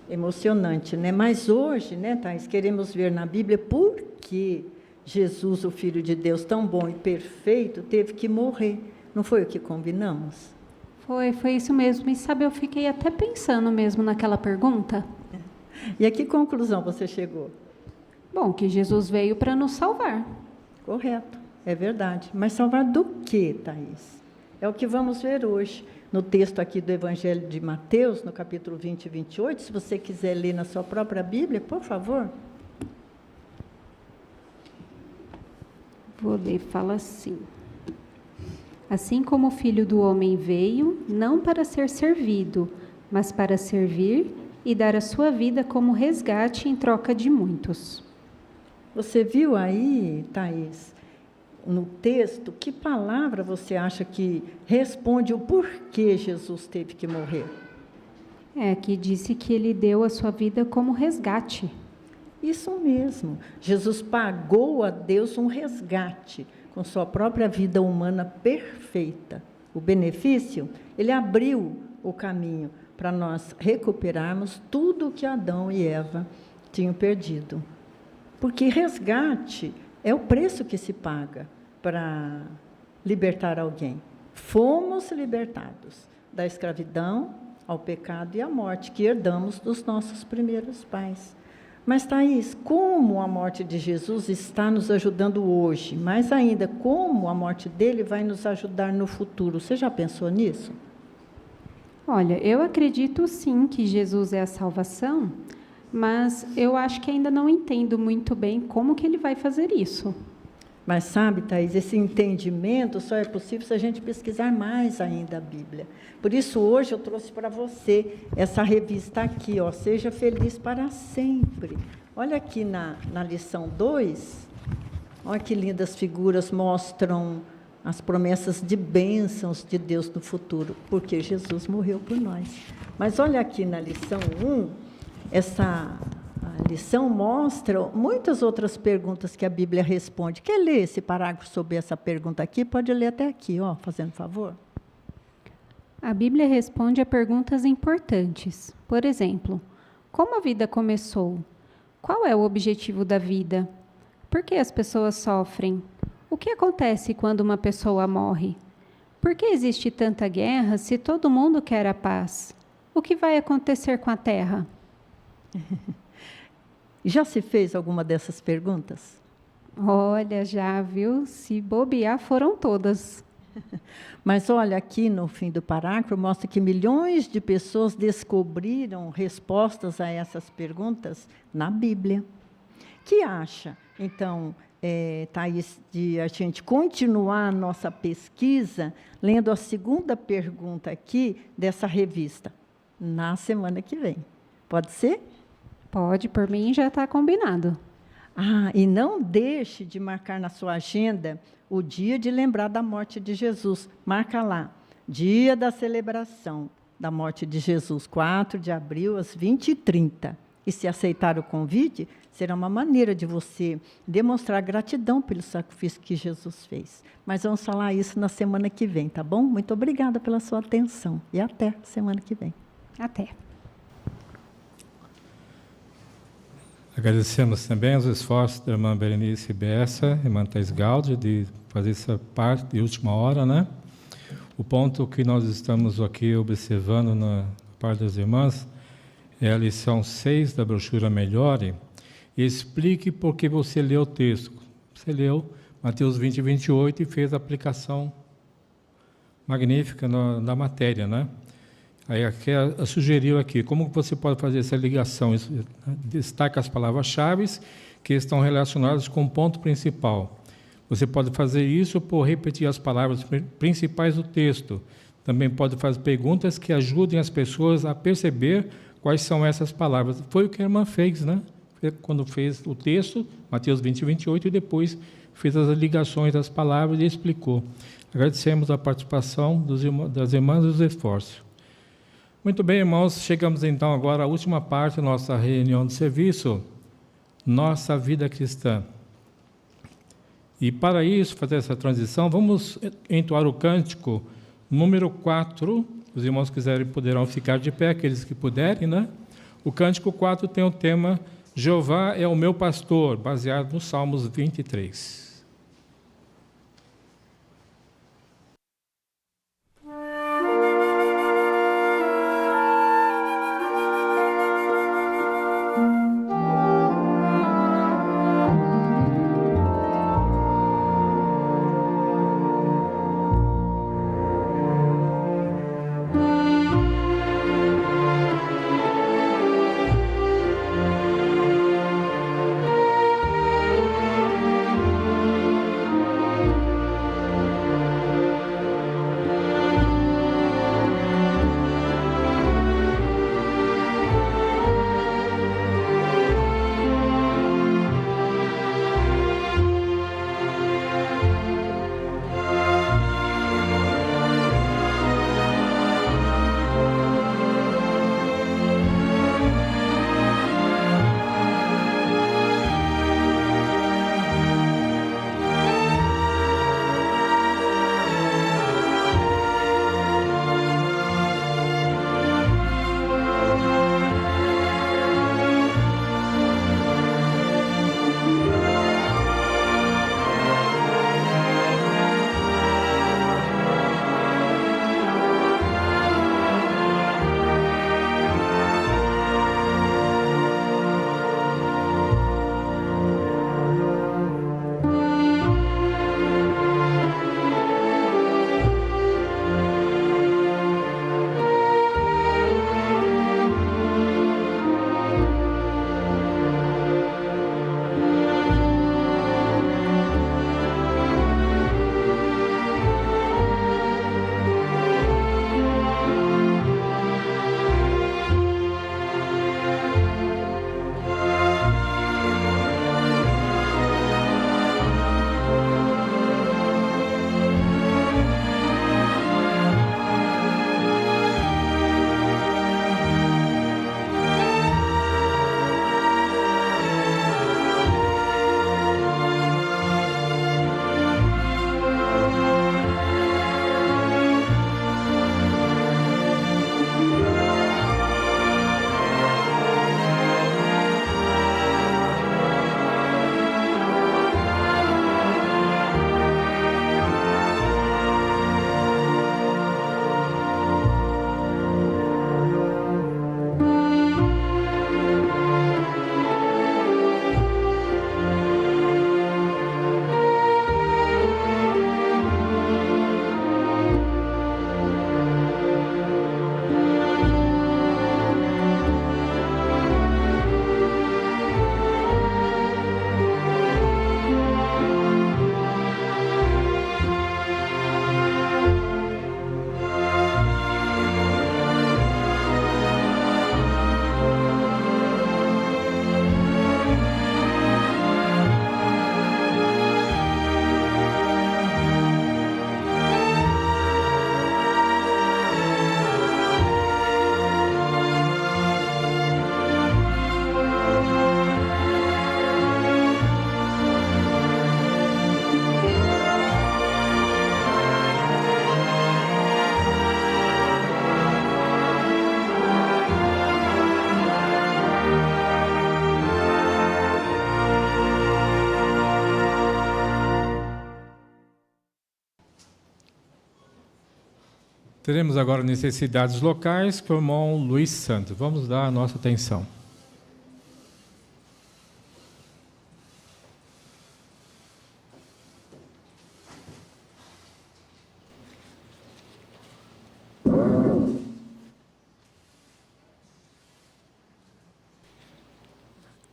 [SPEAKER 2] Emocionante, né? Mas hoje, né, Thaís, queremos ver na Bíblia por que Jesus, o Filho de Deus, tão bom e perfeito, teve que morrer. Não foi o que combinamos?
[SPEAKER 11] Foi isso mesmo. E sabe, eu fiquei até pensando mesmo naquela pergunta.
[SPEAKER 2] E a que conclusão você chegou?
[SPEAKER 11] Bom, que Jesus veio para nos salvar.
[SPEAKER 2] Correto, é verdade. Mas salvar do quê, Thaís? É o que vamos ver hoje, no texto aqui do Evangelho de Mateus, no capítulo 20 e 28. Se você quiser ler na sua própria Bíblia, por favor.
[SPEAKER 11] Vou ler, fala assim. Assim como o Filho do Homem veio, não para ser servido, mas para servir e dar a sua vida como resgate em troca de muitos.
[SPEAKER 2] Você viu aí, Thaís, no texto, que palavra você acha que responde o porquê Jesus teve que morrer?
[SPEAKER 11] Que disse que ele deu a sua vida como resgate.
[SPEAKER 2] Isso mesmo. Jesus pagou a Deus um resgate com sua própria vida humana perfeita. O benefício, ele abriu o caminho para nós recuperarmos tudo o que Adão e Eva tinham perdido. Porque resgate é o preço que se paga para libertar alguém. Fomos libertados da escravidão ao pecado e à morte que herdamos dos nossos primeiros pais. Mas, Thaís, como a morte de Jesus está nos ajudando hoje? Mais ainda, como a morte dele vai nos ajudar no futuro? Você já pensou nisso?
[SPEAKER 11] Olha, eu acredito sim que Jesus é a salvação, mas eu acho que ainda não entendo muito bem como que ele vai fazer isso.
[SPEAKER 2] Mas sabe, Thaís, esse entendimento só é possível se a gente pesquisar mais ainda a Bíblia. Por isso, hoje eu trouxe para você essa revista aqui, ó, Seja Feliz para Sempre. Olha aqui na lição 2, olha que lindas figuras mostram as promessas de bênçãos de Deus no futuro, porque Jesus morreu por nós. Mas olha aqui na lição 1, a lição mostra muitas outras perguntas que a Bíblia responde. Quer ler esse parágrafo sobre essa pergunta aqui? Pode ler até aqui, ó, fazendo favor.
[SPEAKER 11] A Bíblia responde a perguntas importantes. Por exemplo, como a vida começou? Qual é o objetivo da vida? Por que as pessoas sofrem? O que acontece quando uma pessoa morre? Por que existe tanta guerra se todo mundo quer a paz? O que vai acontecer com a Terra?
[SPEAKER 2] Já se fez alguma dessas perguntas?
[SPEAKER 11] Olha, já viu? Se bobear, foram todas.
[SPEAKER 2] Mas olha, aqui no fim do parágrafo, mostra que milhões de pessoas descobriram respostas a essas perguntas na Bíblia. Que acha, então, Thaís, de a gente continuar a nossa pesquisa lendo a segunda pergunta aqui dessa revista, na semana que vem? Pode ser?
[SPEAKER 11] Pode, por mim já está combinado.
[SPEAKER 2] E não deixe de marcar na sua agenda o dia de lembrar da morte de Jesus. Marca lá, dia da celebração da morte de Jesus, 4 de abril, às 20h30. E se aceitar o convite, será uma maneira de você demonstrar gratidão pelo sacrifício que Jesus fez. Mas vamos falar isso na semana que vem, tá bom? Muito obrigada pela sua atenção. E até semana que vem.
[SPEAKER 11] Até.
[SPEAKER 1] Agradecemos também os esforços da irmã Berenice Bessa, irmã Thais Gaudio, de fazer essa parte de última hora, né? O ponto que nós estamos aqui observando na parte das irmãs é a lição 6 da brochura Melhore. E explique por que você leu o texto. Você leu Mateus 20 e 28 e fez a aplicação magnífica na matéria, né? Aí aqui sugeriu aqui, como você pode fazer essa ligação? Destaca as palavras-chave que estão relacionadas com o ponto principal. Você pode fazer isso por repetir as palavras principais do texto. Também pode fazer perguntas que ajudem as pessoas a perceber quais são essas palavras. Foi o que a irmã fez, né? Quando fez o texto, Mateus 20 e 28, e depois fez as ligações das palavras e explicou. Agradecemos a participação das irmãs e os esforços. Muito bem, irmãos, chegamos então agora à última parte da nossa reunião de serviço, nossa vida cristã. E para isso, fazer essa transição, vamos entoar o cântico número 4, os irmãos quiserem poderão ficar de pé, aqueles que puderem, né? O cântico 4 tem o tema Jeová é o meu pastor, baseado no Salmos 23. Teremos agora necessidades locais com o irmão Luiz Santos. Vamos dar a nossa atenção.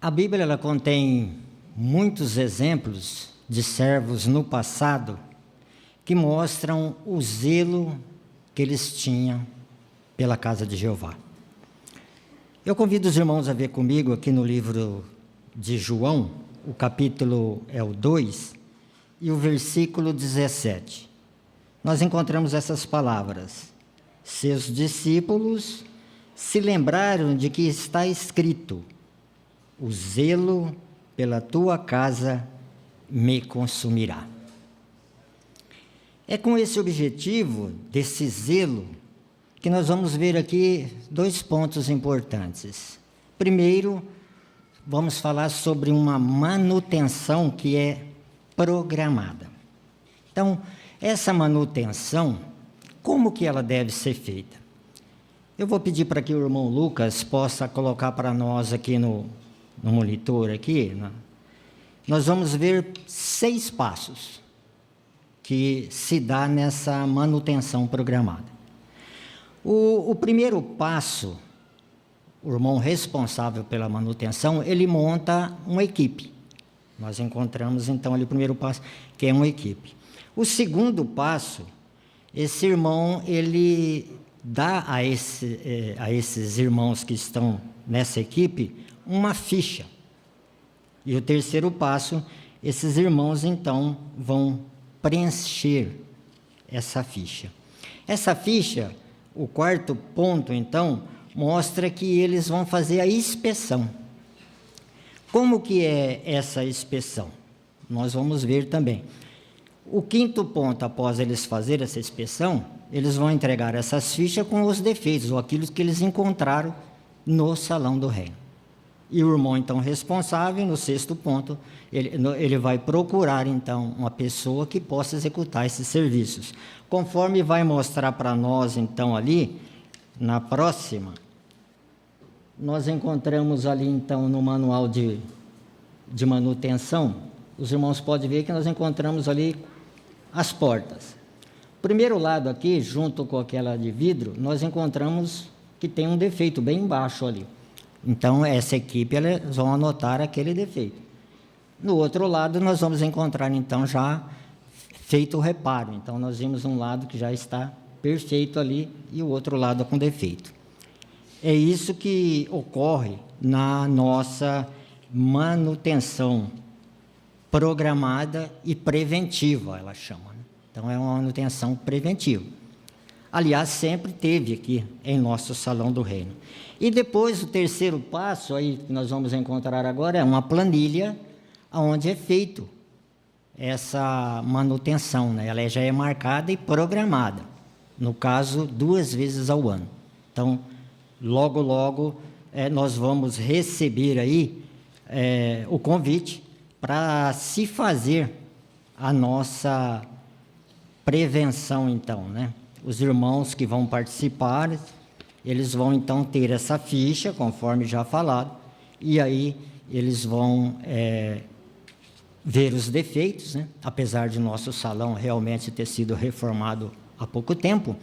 [SPEAKER 4] A Bíblia ela contém muitos exemplos de servos no passado que mostram o zelo que eles tinham pela casa de Jeová. Eu convido os irmãos a ver comigo aqui no livro de João, o capítulo é o 2 e o versículo 17. Nós encontramos essas palavras: seus discípulos se lembraram de que está escrito: o zelo pela tua casa me consumirá. É com esse objetivo, desse zelo, que nós vamos ver aqui 2 pontos importantes. Primeiro, vamos falar sobre uma manutenção que é programada. Então, essa manutenção, como que ela deve ser feita? Eu vou pedir para que o irmão Lucas possa colocar para nós aqui no monitor aqui, né? Nós vamos ver 6 passos que se dá nessa manutenção programada. O primeiro passo, o irmão responsável pela manutenção, ele monta uma equipe. Nós encontramos, então, ali o primeiro passo, que é uma equipe. O segundo passo, esse irmão, ele dá a esses irmãos que estão nessa equipe uma ficha. E o terceiro passo, esses irmãos, então, vão preencher essa ficha. Essa ficha, o quarto ponto, então, mostra que eles vão fazer a inspeção. Como que é essa inspeção? Nós vamos ver também. O quinto ponto, após eles fazerem essa inspeção, eles vão entregar essas fichas com os defeitos, ou aquilo que eles encontraram no salão do reino. E o irmão, então, responsável, no 6º ponto, ele vai procurar, então, uma pessoa que possa executar esses serviços. Conforme vai mostrar para nós, então, ali, na próxima, nós encontramos ali, então, no manual de manutenção, os irmãos podem ver que nós encontramos ali as portas. Primeiro lado aqui, junto com aquela de vidro, nós encontramos que tem um defeito bem embaixo ali. Então, essa equipe, eles vão anotar aquele defeito. No outro lado, nós vamos encontrar, então, já feito o reparo. Então, nós vimos um lado que já está perfeito ali e o outro lado com defeito. É isso que ocorre na nossa manutenção programada e preventiva, ela chama, né? Então, é uma manutenção preventiva. Aliás, sempre teve aqui em nosso Salão do Reino. E depois, o terceiro passo, aí que nós vamos encontrar agora, é uma planilha onde é feito essa manutenção, né? Ela já é marcada e programada, no caso, 2 vezes ao ano. Então, logo, logo, nós vamos receber aí o convite para se fazer a nossa prevenção, então, né? Os irmãos que vão participar, eles vão, então, ter essa ficha, conforme já falado, e aí eles vão ver os defeitos, né? Apesar de nosso salão realmente ter sido reformado há pouco tempo,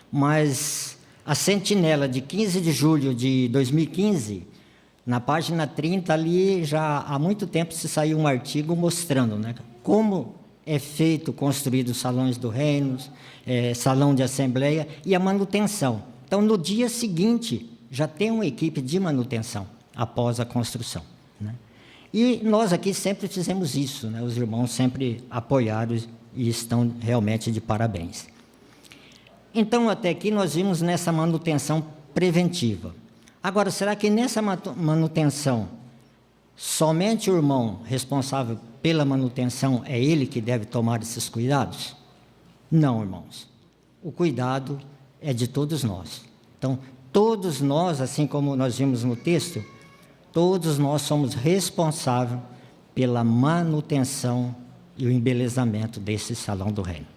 [SPEAKER 4] mas a sentinela de 15 de julho de 2015, na página 30, ali já há muito tempo se saiu um artigo mostrando, né, como é feito, construído os salões do reino, salão de assembleia e a manutenção. Então, no dia seguinte, já tem uma equipe de manutenção, após a construção, né? E nós aqui sempre fizemos isso, né? Os irmãos sempre apoiaram e estão realmente de parabéns. Então, até aqui nós vimos nessa manutenção preventiva. Agora, será que nessa manutenção, somente o irmão responsável pela manutenção é ele que deve tomar esses cuidados? Não, irmãos. O cuidado é de todos nós. Então, todos nós, assim como nós vimos no texto, todos nós somos responsáveis pela manutenção e o embelezamento desse salão do reino.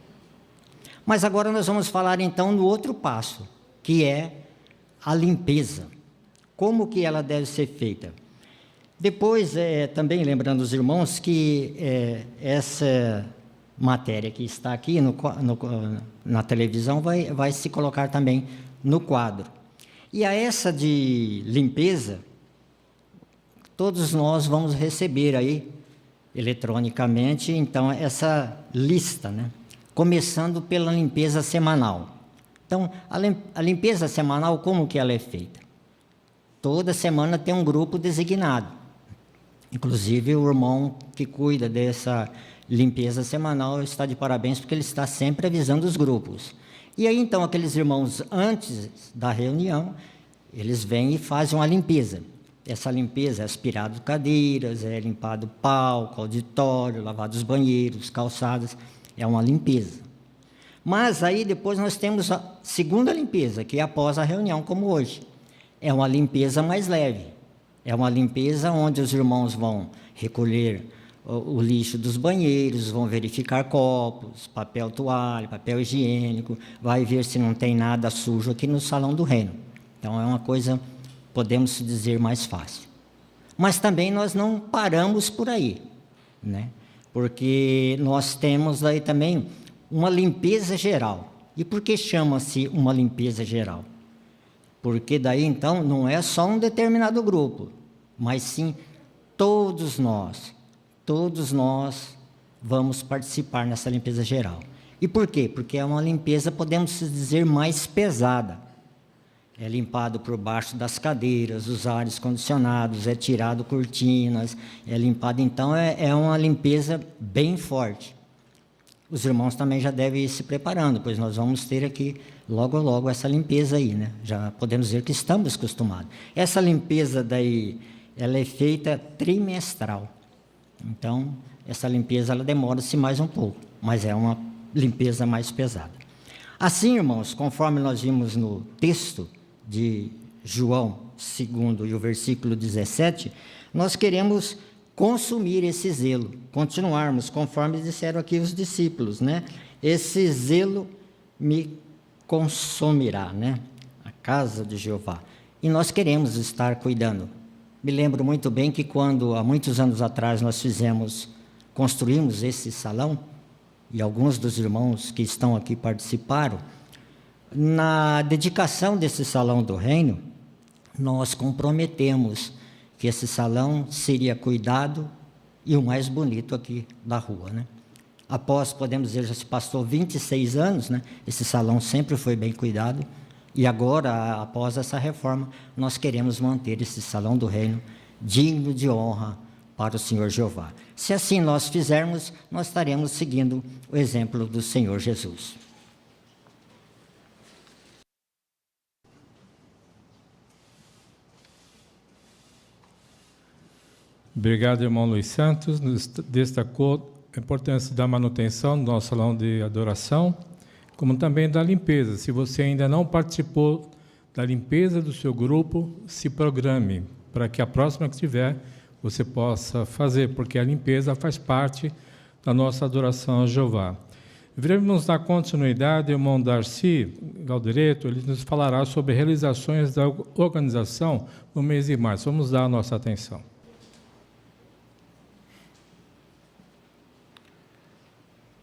[SPEAKER 4] Mas agora nós vamos falar então no outro passo, que é a limpeza. Como que ela deve ser feita? Depois, também lembrando os irmãos que essa matéria que está aqui na televisão vai se colocar também no quadro. E a essa de limpeza, todos nós vamos receber aí, eletronicamente, então, essa lista, né? Começando pela limpeza semanal. Então, a limpeza semanal, como que ela é feita? Toda semana tem um grupo designado. Inclusive, o irmão que cuida dessa limpeza semanal está de parabéns, porque ele está sempre avisando os grupos. E aí, então, aqueles irmãos, antes da reunião, eles vêm e fazem uma limpeza. Essa limpeza é aspirado cadeiras, é limpado palco, auditório, lavado os banheiros, calçadas, é uma limpeza. Mas aí depois nós temos a segunda limpeza, que é após a reunião, como hoje. É uma limpeza mais leve. É uma limpeza onde os irmãos vão recolher o lixo dos banheiros, vão verificar copos, papel toalha, papel higiênico, vai ver se não tem nada sujo aqui no Salão do Reino. Então é uma coisa, podemos dizer, mais fácil. Mas também nós não paramos por aí, né? Porque nós temos aí também uma limpeza geral. E por que chama-se uma limpeza geral? Porque daí, então, não é só um determinado grupo, mas sim todos nós vamos participar nessa limpeza geral. E por quê? Porque é uma limpeza, podemos dizer, mais pesada. É limpado por baixo das cadeiras, os ares condicionados, é tirado cortinas, é limpado, então é uma limpeza bem forte. Os irmãos também já devem ir se preparando, pois nós vamos ter aqui logo essa limpeza aí, né? Já podemos dizer que estamos acostumados. Essa limpeza daí, ela é feita trimestral. Então, essa limpeza ela demora-se mais um pouco, mas é uma limpeza mais pesada. Assim, irmãos, conforme nós vimos no texto de João 2 e o versículo 17, nós queremos consumir esse zelo, continuarmos, conforme disseram aqui os discípulos, né? Esse zelo me consumirá, né? A casa de Jeová. E nós queremos estar cuidando. Me lembro muito bem que quando, há muitos anos atrás, nós construímos esse salão, e alguns dos irmãos que estão aqui participaram, na dedicação desse Salão do Reino, nós comprometemos que esse salão seria cuidado e o mais bonito aqui da rua, né? Após, podemos dizer, já se passou 26 anos, né? Esse salão sempre foi bem cuidado, e agora, após essa reforma, nós queremos manter esse Salão do Reino digno de honra para o Senhor Jeová. Se assim nós fizermos, nós estaremos seguindo o exemplo do Senhor Jesus.
[SPEAKER 1] Obrigado, irmão Luiz Santos. Nos destacou a importância da manutenção do nosso salão de adoração, como também da limpeza. Se você ainda não participou da limpeza do seu grupo, se programe para que a próxima que tiver você possa fazer, porque a limpeza faz parte da nossa adoração a Jeová. Veremos na continuidade o irmão Darcy Galdereto, ele nos falará sobre realizações da organização no mês de março. Vamos dar a nossa atenção.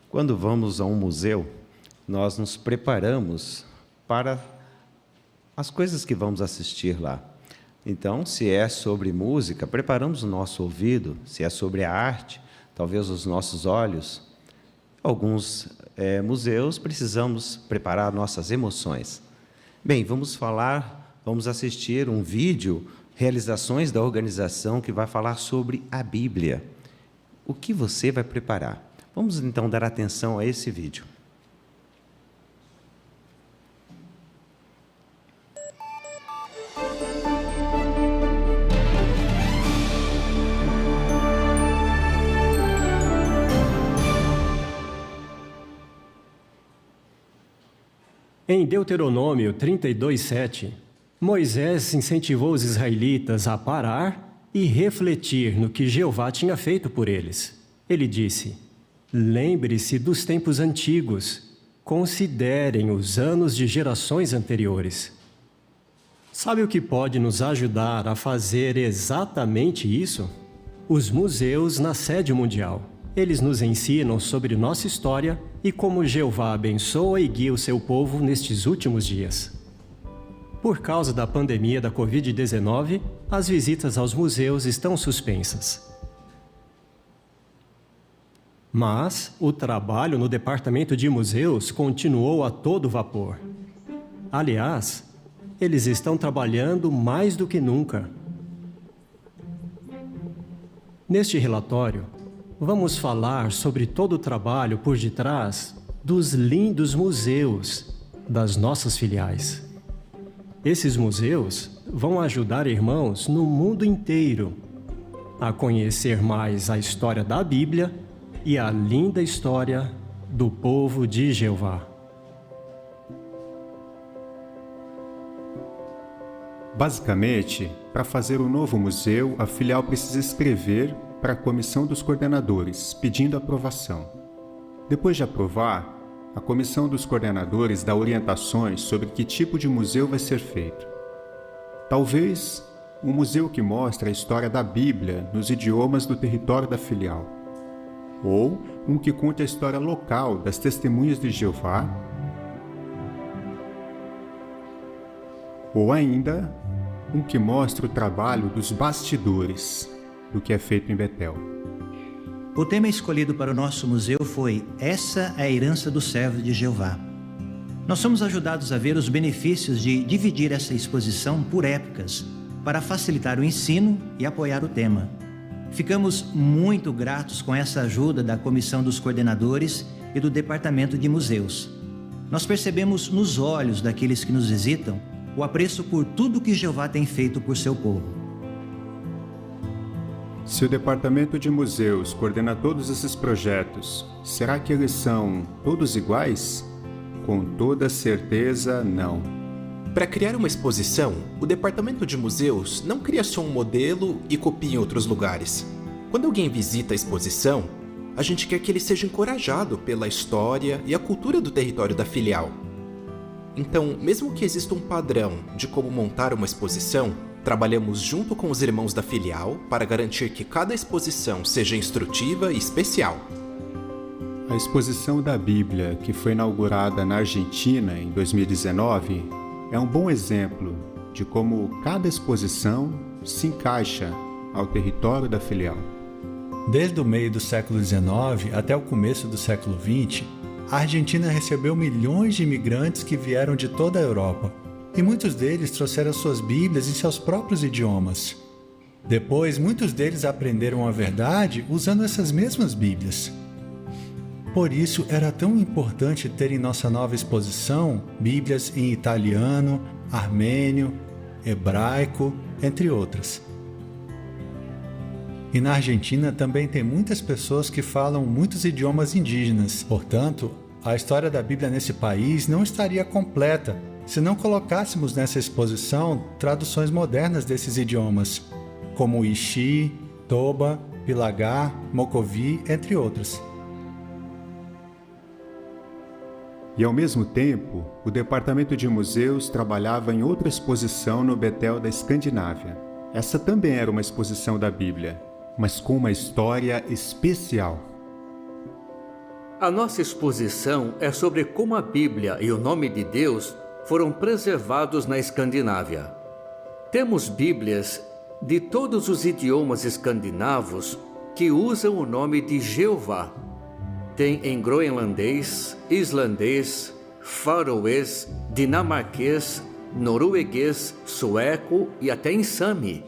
[SPEAKER 5] Quando vamos a um museu, nós nos preparamos para as coisas que vamos assistir lá. Então, se é sobre música, preparamos o nosso ouvido. Se é sobre a arte, talvez os nossos olhos. Alguns museus precisamos preparar nossas emoções. Bem, vamos assistir um vídeo, realizações da organização, que vai falar sobre a Bíblia. O que você vai preparar? Vamos então dar atenção a esse vídeo.
[SPEAKER 6] Em Deuteronômio 32:7, Moisés incentivou os israelitas a parar e refletir no que Jeová tinha feito por eles. Ele disse: lembre-se dos tempos antigos, considerem os anos de gerações anteriores. Sabe o que pode nos ajudar a fazer exatamente isso? Os museus na sede mundial. Eles nos ensinam sobre nossa história e como Jeová abençoa e guia o seu povo nestes últimos dias. Por causa da pandemia da Covid-19, as visitas aos museus estão suspensas. Mas o trabalho no departamento de museus continuou a todo vapor. Aliás, eles estão trabalhando mais do que nunca. Neste relatório, vamos falar sobre todo o trabalho por detrás dos lindos museus das nossas filiais. Esses museus vão ajudar irmãos no mundo inteiro a conhecer mais a história da Bíblia e a linda história do povo de Jeová.
[SPEAKER 7] Basicamente, para fazer o novo museu, a filial precisa escrever para a comissão dos coordenadores, pedindo aprovação. Depois de aprovar, a comissão dos coordenadores dá orientações sobre que tipo de museu vai ser feito. Talvez um museu que mostre a história da Bíblia nos idiomas do território da filial, ou um que conte a história local das testemunhas de Jeová, ou ainda um que mostre o trabalho dos bastidores do que é feito em Betel.
[SPEAKER 8] O tema escolhido para o nosso museu foi Essa é a herança do servo de Jeová. Nós somos ajudados a ver os benefícios de dividir essa exposição por épocas, para facilitar o ensino e apoiar o tema. Ficamos muito gratos com essa ajuda da comissão dos coordenadores e do departamento de museus. Nós percebemos nos olhos daqueles que nos visitam o apreço por tudo que Jeová tem feito por seu povo.
[SPEAKER 7] Se o departamento de museus coordena todos esses projetos, será que eles são todos iguais? Com toda certeza, não.
[SPEAKER 23] Para criar uma exposição, o departamento de museus não cria só um modelo e copia em outros lugares. Quando alguém visita a exposição, a gente quer que ele seja encorajado pela história e a cultura do território da filial. Então, mesmo que exista um padrão de como montar uma exposição, trabalhamos junto com os irmãos da filial para garantir que cada exposição seja instrutiva e especial.
[SPEAKER 7] A exposição da Bíblia, que foi inaugurada na Argentina em 2019, é um bom exemplo de como cada exposição se encaixa ao território da filial.
[SPEAKER 24] Desde o meio do século XIX até o começo do século XX, a Argentina recebeu milhões de imigrantes que vieram de toda a Europa, e muitos deles trouxeram suas Bíblias em seus próprios idiomas. Depois, muitos deles aprenderam a verdade usando essas mesmas Bíblias. Por isso, era tão importante ter em nossa nova exposição Bíblias em italiano, armênio, hebraico, entre outras. E na Argentina também tem muitas pessoas que falam muitos idiomas indígenas. Portanto, a história da Bíblia nesse país não estaria completa se não colocássemos nessa exposição traduções modernas desses idiomas, como Ixi, Toba, Pilagá, Mocovi, entre outros.
[SPEAKER 7] E ao mesmo tempo, o departamento de museus trabalhava em outra exposição no Betel da Escandinávia. Essa também era uma exposição da Bíblia, mas com uma história especial.
[SPEAKER 25] A nossa exposição é sobre como a Bíblia e o nome de Deus foram preservados na Escandinávia. Temos Bíblias de todos os idiomas escandinavos que usam o nome de Jeová. Tem em groenlandês, islandês, faroês, dinamarquês, norueguês, sueco e até em sami.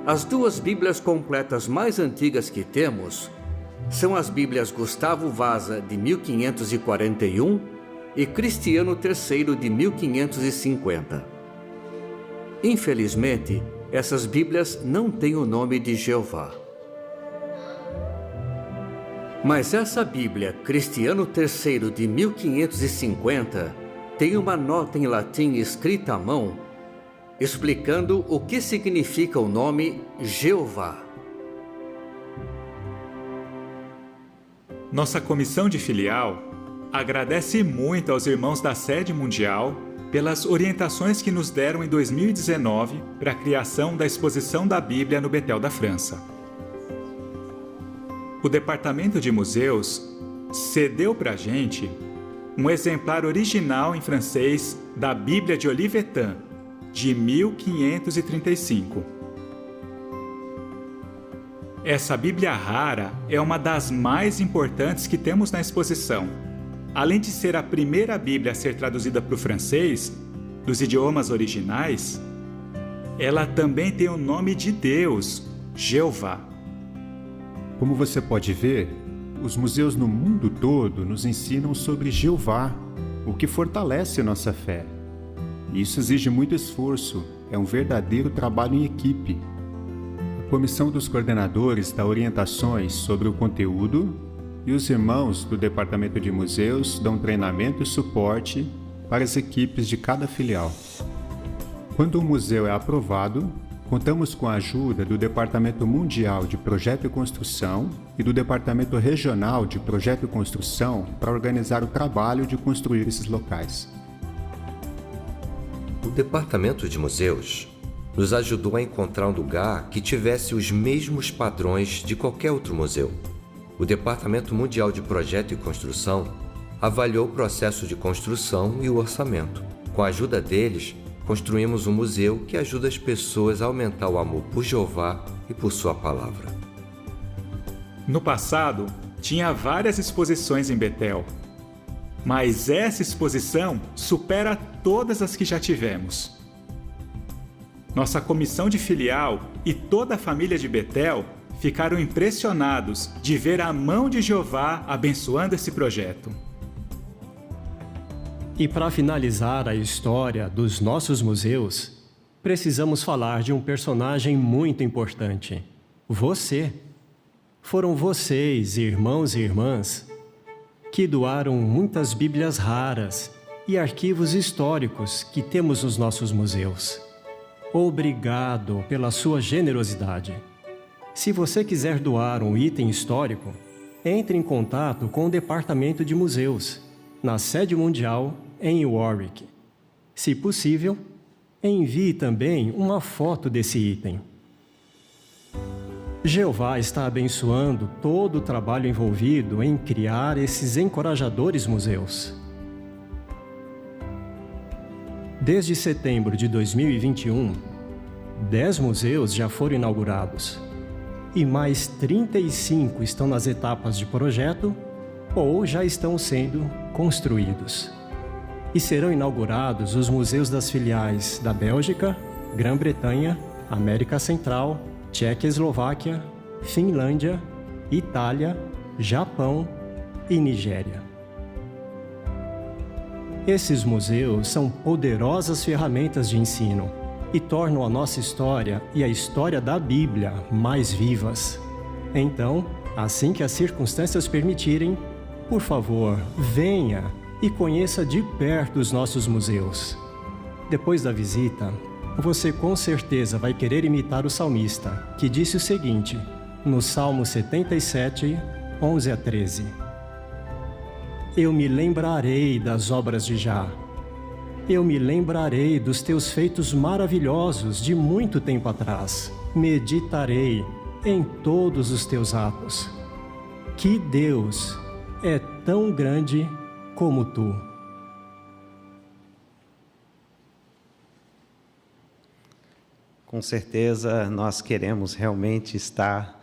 [SPEAKER 25] As duas Bíblias completas mais antigas que temos são as Bíblias Gustavo Vasa, de 1541, e Cristiano III, de 1550. Infelizmente, essas Bíblias não têm o nome de Jeová. Mas essa Bíblia, Cristiano III, de 1550, tem uma nota em latim escrita à mão, explicando o que significa o nome Jeová.
[SPEAKER 26] Nossa comissão de filial
[SPEAKER 9] agradece muito aos irmãos da Sede Mundial pelas orientações que nos deram em 2019 para a criação da exposição da Bíblia no Betel da França. O Departamento de Museus cedeu para a gente um exemplar original em francês da Bíblia de Olivetan, de 1535. Essa Bíblia rara é uma das mais importantes que temos na exposição. Além de ser a primeira Bíblia a ser traduzida para o francês, dos idiomas originais, ela também tem o nome de Deus, Jeová.
[SPEAKER 7] Como você pode ver, os museus no mundo todo nos ensinam sobre Jeová, o que fortalece nossa fé. Isso exige muito esforço, é um verdadeiro trabalho em equipe. A comissão dos coordenadores dá orientações sobre o conteúdo e os irmãos do Departamento de Museus dão treinamento e suporte para as equipes de cada filial. Quando um museu é aprovado, contamos com a ajuda do Departamento Mundial de Projeto e Construção e do Departamento Regional de Projeto e Construção para organizar o trabalho de construir esses locais.
[SPEAKER 10] O Departamento de Museus nos ajudou a encontrar um lugar que tivesse os mesmos padrões de qualquer outro museu. O Departamento Mundial de Projeto e Construção avaliou o processo de construção e o orçamento. Com a ajuda deles, construímos um museu que ajuda as pessoas a aumentar o amor por Jeová e por sua palavra.
[SPEAKER 9] No passado, tinha várias exposições em Betel, mas essa exposição supera todas as que já tivemos. Nossa comissão de filial e toda a família de Betel ficaram impressionados de ver a mão de Jeová abençoando esse projeto.
[SPEAKER 6] E para finalizar a história dos nossos museus, precisamos falar de um personagem muito importante. Você. Foram vocês, irmãos e irmãs, que doaram muitas Bíblias raras e arquivos históricos que temos nos nossos museus. Obrigado pela sua generosidade. Se você quiser doar um item histórico, entre em contato com o Departamento de Museus, na Sede Mundial, em Warwick. Se possível, envie também uma foto desse item. Jeová está abençoando todo o trabalho envolvido em criar esses encorajadores museus. Desde setembro de 2021, 10 museus já foram inaugurados e mais 35 estão nas etapas de projeto ou já estão sendo construídos. E serão inaugurados os museus das filiais da Bélgica, Grã-Bretanha, América Central, Tchecoslováquia, Finlândia, Itália, Japão e Nigéria. Esses museus são poderosas ferramentas de ensino e tornam a nossa história e a história da Bíblia mais vivas. Então, assim que as circunstâncias permitirem, por favor, venha e conheça de perto os nossos museus. Depois da visita, você com certeza vai querer imitar o salmista, que disse o seguinte, no Salmo 77, 11 a 13. Eu me lembrarei das obras de Jah. Eu me lembrarei dos teus feitos maravilhosos de muito tempo atrás. Meditarei em todos os teus atos. Que Deus é tão grande como tu.
[SPEAKER 5] Com certeza nós queremos realmente estar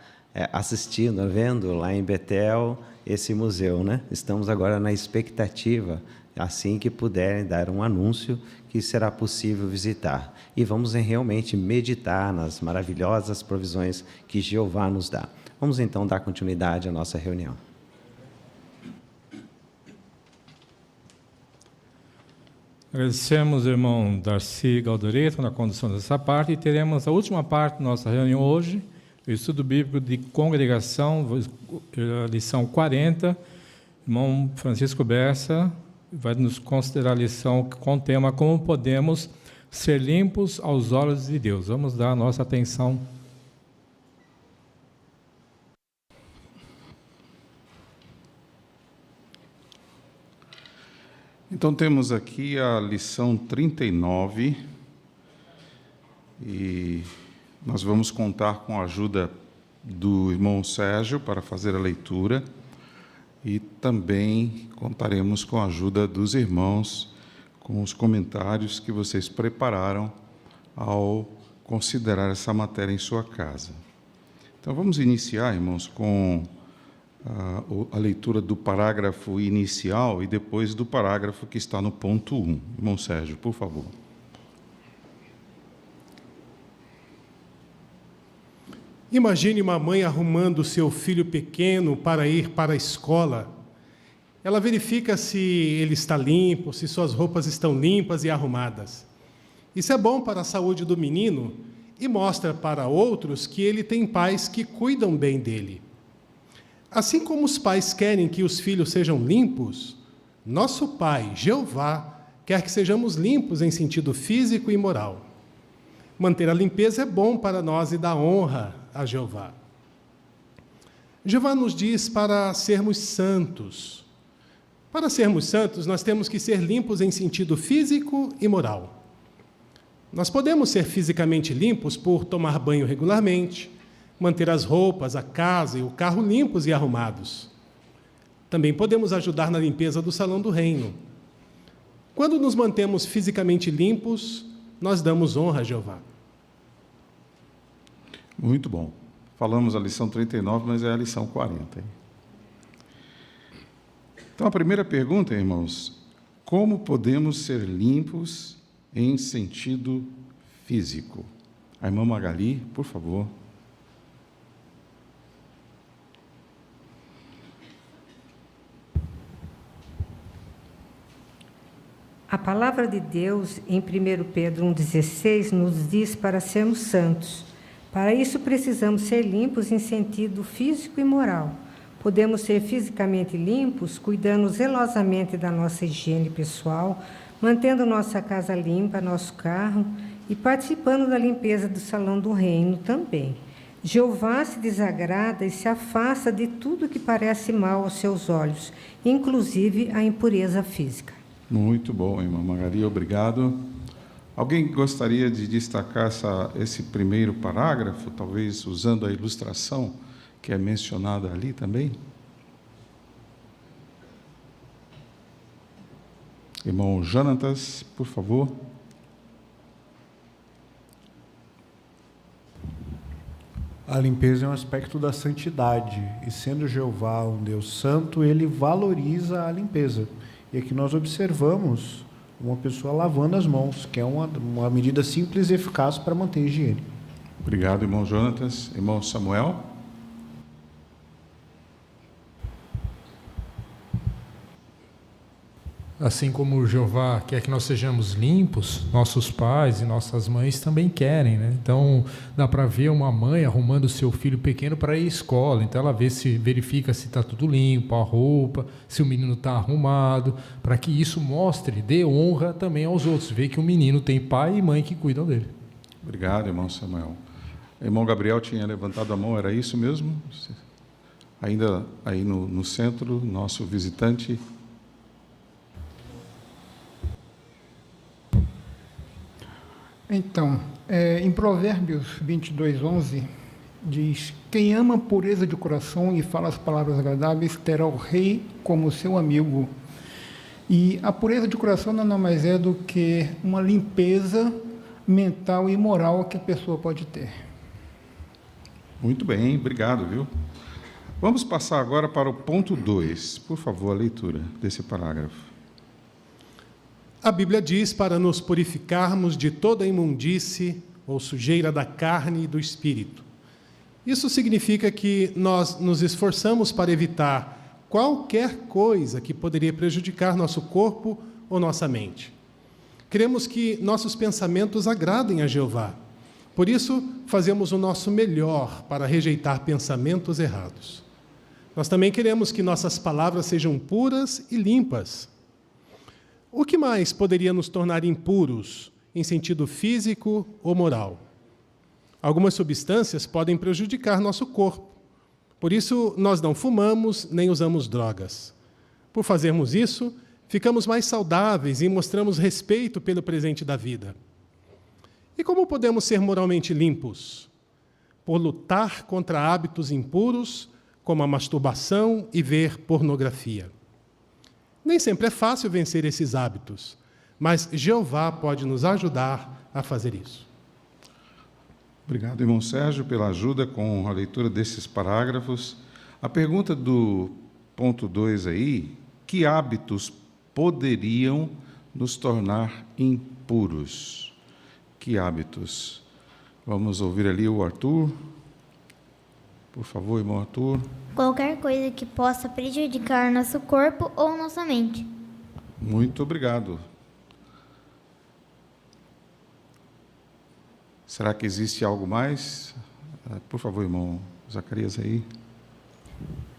[SPEAKER 5] assistindo, vendo lá em Betel esse museu, né? Estamos agora na expectativa, assim que puderem dar um anúncio, que será possível visitar. E vamos realmente meditar nas maravilhosas provisões que Jeová nos dá. Vamos então dar continuidade à nossa reunião.
[SPEAKER 1] Agradecemos, irmão Darcy Galdoreto, na condução dessa parte, e teremos a última parte da nossa reunião hoje, o estudo bíblico de congregação, lição 40. Irmão Francisco Bessa vai nos considerar a lição com o tema Como podemos ser limpos aos olhos de Deus. Vamos dar a nossa atenção.
[SPEAKER 3] Então, temos aqui a lição 39, e nós vamos contar com a ajuda do irmão Sérgio para fazer a leitura, e também contaremos com a ajuda dos irmãos com os comentários que vocês prepararam ao considerar essa matéria em sua casa. Então, vamos iniciar, irmãos, com a leitura do parágrafo inicial e depois do parágrafo que está no ponto 1. Irmão Sérgio, por favor.
[SPEAKER 12] Imagine uma mãe arrumando seu filho pequeno para ir para a escola. Ela verifica se ele está limpo, se suas roupas estão limpas e arrumadas. Isso é bom para a saúde do menino e mostra para outros que ele tem pais que cuidam bem dele. Assim como os pais querem que os filhos sejam limpos, nosso Pai, Jeová, quer que sejamos limpos em sentido físico e moral. Manter a limpeza é bom para nós e dá honra a Jeová. Jeová nos diz para sermos santos. Para sermos santos, nós temos que ser limpos em sentido físico e moral. Nós podemos ser fisicamente limpos por tomar banho regularmente, manter as roupas, a casa e o carro limpos e arrumados. Também podemos ajudar na limpeza do salão do reino. Quando nos mantemos fisicamente limpos, nós damos honra a Jeová.
[SPEAKER 3] Muito bom. Falamos a lição 39, mas é a lição 40. Hein? Então, a primeira pergunta, irmãos: como podemos ser limpos em sentido físico? A irmã Magali, por favor.
[SPEAKER 13] A palavra de Deus, em 1 Pedro 1,16, nos diz para sermos santos. Para isso, precisamos ser limpos em sentido físico e moral. Podemos ser fisicamente limpos, cuidando zelosamente da nossa higiene pessoal, mantendo nossa casa limpa, nosso carro e participando da limpeza do salão do reino também. Jeová se desagrada e se afasta de tudo que parece mal aos seus olhos, inclusive a impureza física.
[SPEAKER 3] Muito bom, irmã Magali, obrigado. Alguém gostaria de destacar esse primeiro parágrafo, talvez usando a ilustração que é mencionada ali também? Irmão Jonatas, por favor.
[SPEAKER 15] A limpeza é um aspecto da santidade, e sendo Jeová um Deus santo, ele valoriza a limpeza. E aqui nós observamos uma pessoa lavando as mãos, que é uma medida simples e eficaz para manter a higiene.
[SPEAKER 3] Obrigado, irmão Jonatas. Irmão Samuel.
[SPEAKER 16] Assim como Jeová quer que nós sejamos limpos, nossos pais e nossas mães também querem, né? Então, dá para ver uma mãe arrumando o seu filho pequeno para ir à escola. Então, ela verifica se está tudo limpo, a roupa, se o menino está arrumado, para que isso mostre, dê honra também aos outros. Ver que o menino tem pai e mãe que cuidam dele.
[SPEAKER 3] Obrigado, irmão Samuel. Irmão Gabriel tinha levantado a mão, era isso mesmo? Ainda aí no centro, nosso visitante.
[SPEAKER 26] Então, em Provérbios 22:11, diz: quem ama a pureza de coração e fala as palavras agradáveis, terá o rei como seu amigo. E a pureza de coração nada mais é do que uma limpeza mental e moral que a pessoa pode ter.
[SPEAKER 3] Muito bem, obrigado, viu? Vamos passar agora para o ponto 2. Por favor, a leitura desse parágrafo.
[SPEAKER 12] A Bíblia diz para nos purificarmos de toda imundície ou sujeira da carne e do espírito. Isso significa que nós nos esforçamos para evitar qualquer coisa que poderia prejudicar nosso corpo ou nossa mente. Queremos que nossos pensamentos agradem a Jeová. Por isso, fazemos o nosso melhor para rejeitar pensamentos errados. Nós também queremos que nossas palavras sejam puras e limpas. O que mais poderia nos tornar impuros, em sentido físico ou moral? Algumas substâncias podem prejudicar nosso corpo. Por isso, nós não fumamos nem usamos drogas. Por fazermos isso, ficamos mais saudáveis e mostramos respeito pelo presente da vida. E como podemos ser moralmente limpos? Por lutar contra hábitos impuros, como a masturbação e ver pornografia. Nem sempre é fácil vencer esses hábitos, mas Jeová pode nos ajudar a fazer isso.
[SPEAKER 3] Obrigado, irmão Sérgio, pela ajuda com a leitura desses parágrafos. A pergunta do ponto 2 aí, que hábitos poderiam nos tornar impuros? Que hábitos? Vamos ouvir ali o Arthur. Por favor, irmão Arthur.
[SPEAKER 14] Qualquer coisa que possa prejudicar nosso corpo ou nossa mente.
[SPEAKER 3] Muito obrigado. Será que existe algo mais? Por favor, irmão Zacarias aí.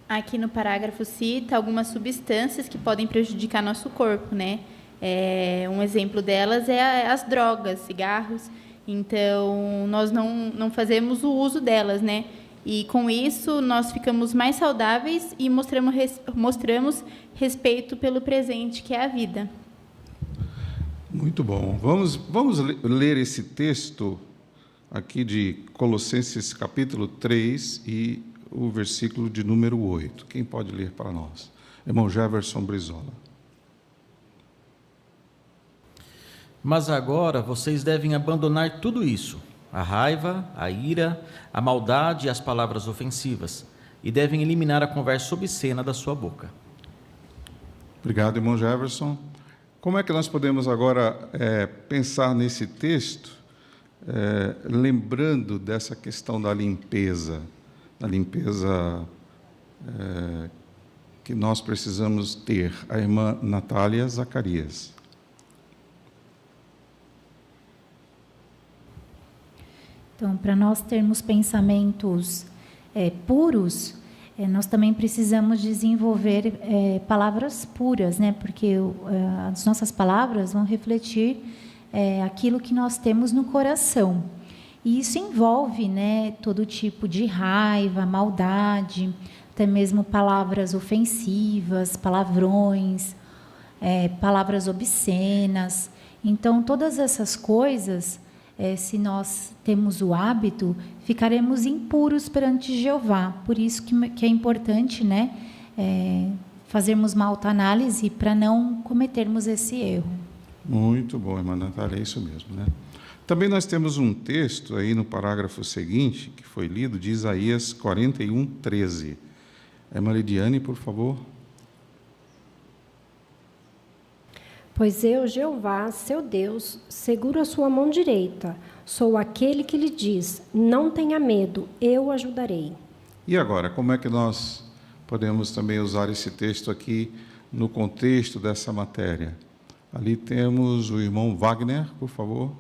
[SPEAKER 17] Aqui no parágrafo cita algumas substâncias que podem prejudicar nosso corpo, né? Um exemplo delas é as drogas, cigarros. Então, nós não fazemos o uso delas, né? E, com isso, nós ficamos mais saudáveis e mostramos respeito pelo presente, que é a vida.
[SPEAKER 3] Muito bom. Vamos ler esse texto aqui de Colossenses, capítulo 3, e o versículo de número 8. Quem pode ler para nós? Irmão Jefferson Brizola.
[SPEAKER 18] Mas agora vocês devem abandonar tudo isso, a raiva, a ira, a maldade e as palavras ofensivas, e devem eliminar a conversa obscena da sua boca.
[SPEAKER 3] Obrigado, irmão Jefferson. Como é que nós podemos agora pensar nesse texto, lembrando dessa questão da limpeza que nós precisamos ter? A irmã Natália Zacarias.
[SPEAKER 19] Então, para nós termos pensamentos puros, nós também precisamos desenvolver palavras puras, né? Porque as nossas palavras vão refletir aquilo que nós temos no coração. E isso envolve, né, todo tipo de raiva, maldade, até mesmo palavras ofensivas, palavrões, palavras obscenas. Então, todas essas coisas, se nós temos o hábito, ficaremos impuros perante Jeová. Por isso que é importante, né, fazermos uma autoanálise para não cometermos esse erro. Muito bom, irmã Natália, é isso mesmo, né? Também nós temos um texto aí no parágrafo seguinte, que foi lido, de Isaías 41:13. Irmã Lidiane, por favor.
[SPEAKER 20] Pois eu, Jeová, seu Deus, seguro a sua mão direita. Sou aquele que lhe diz, não tenha medo, eu o ajudarei.
[SPEAKER 3] E agora, como é que nós podemos também usar esse texto aqui no contexto dessa matéria? Ali temos o irmão Wagner, por favor.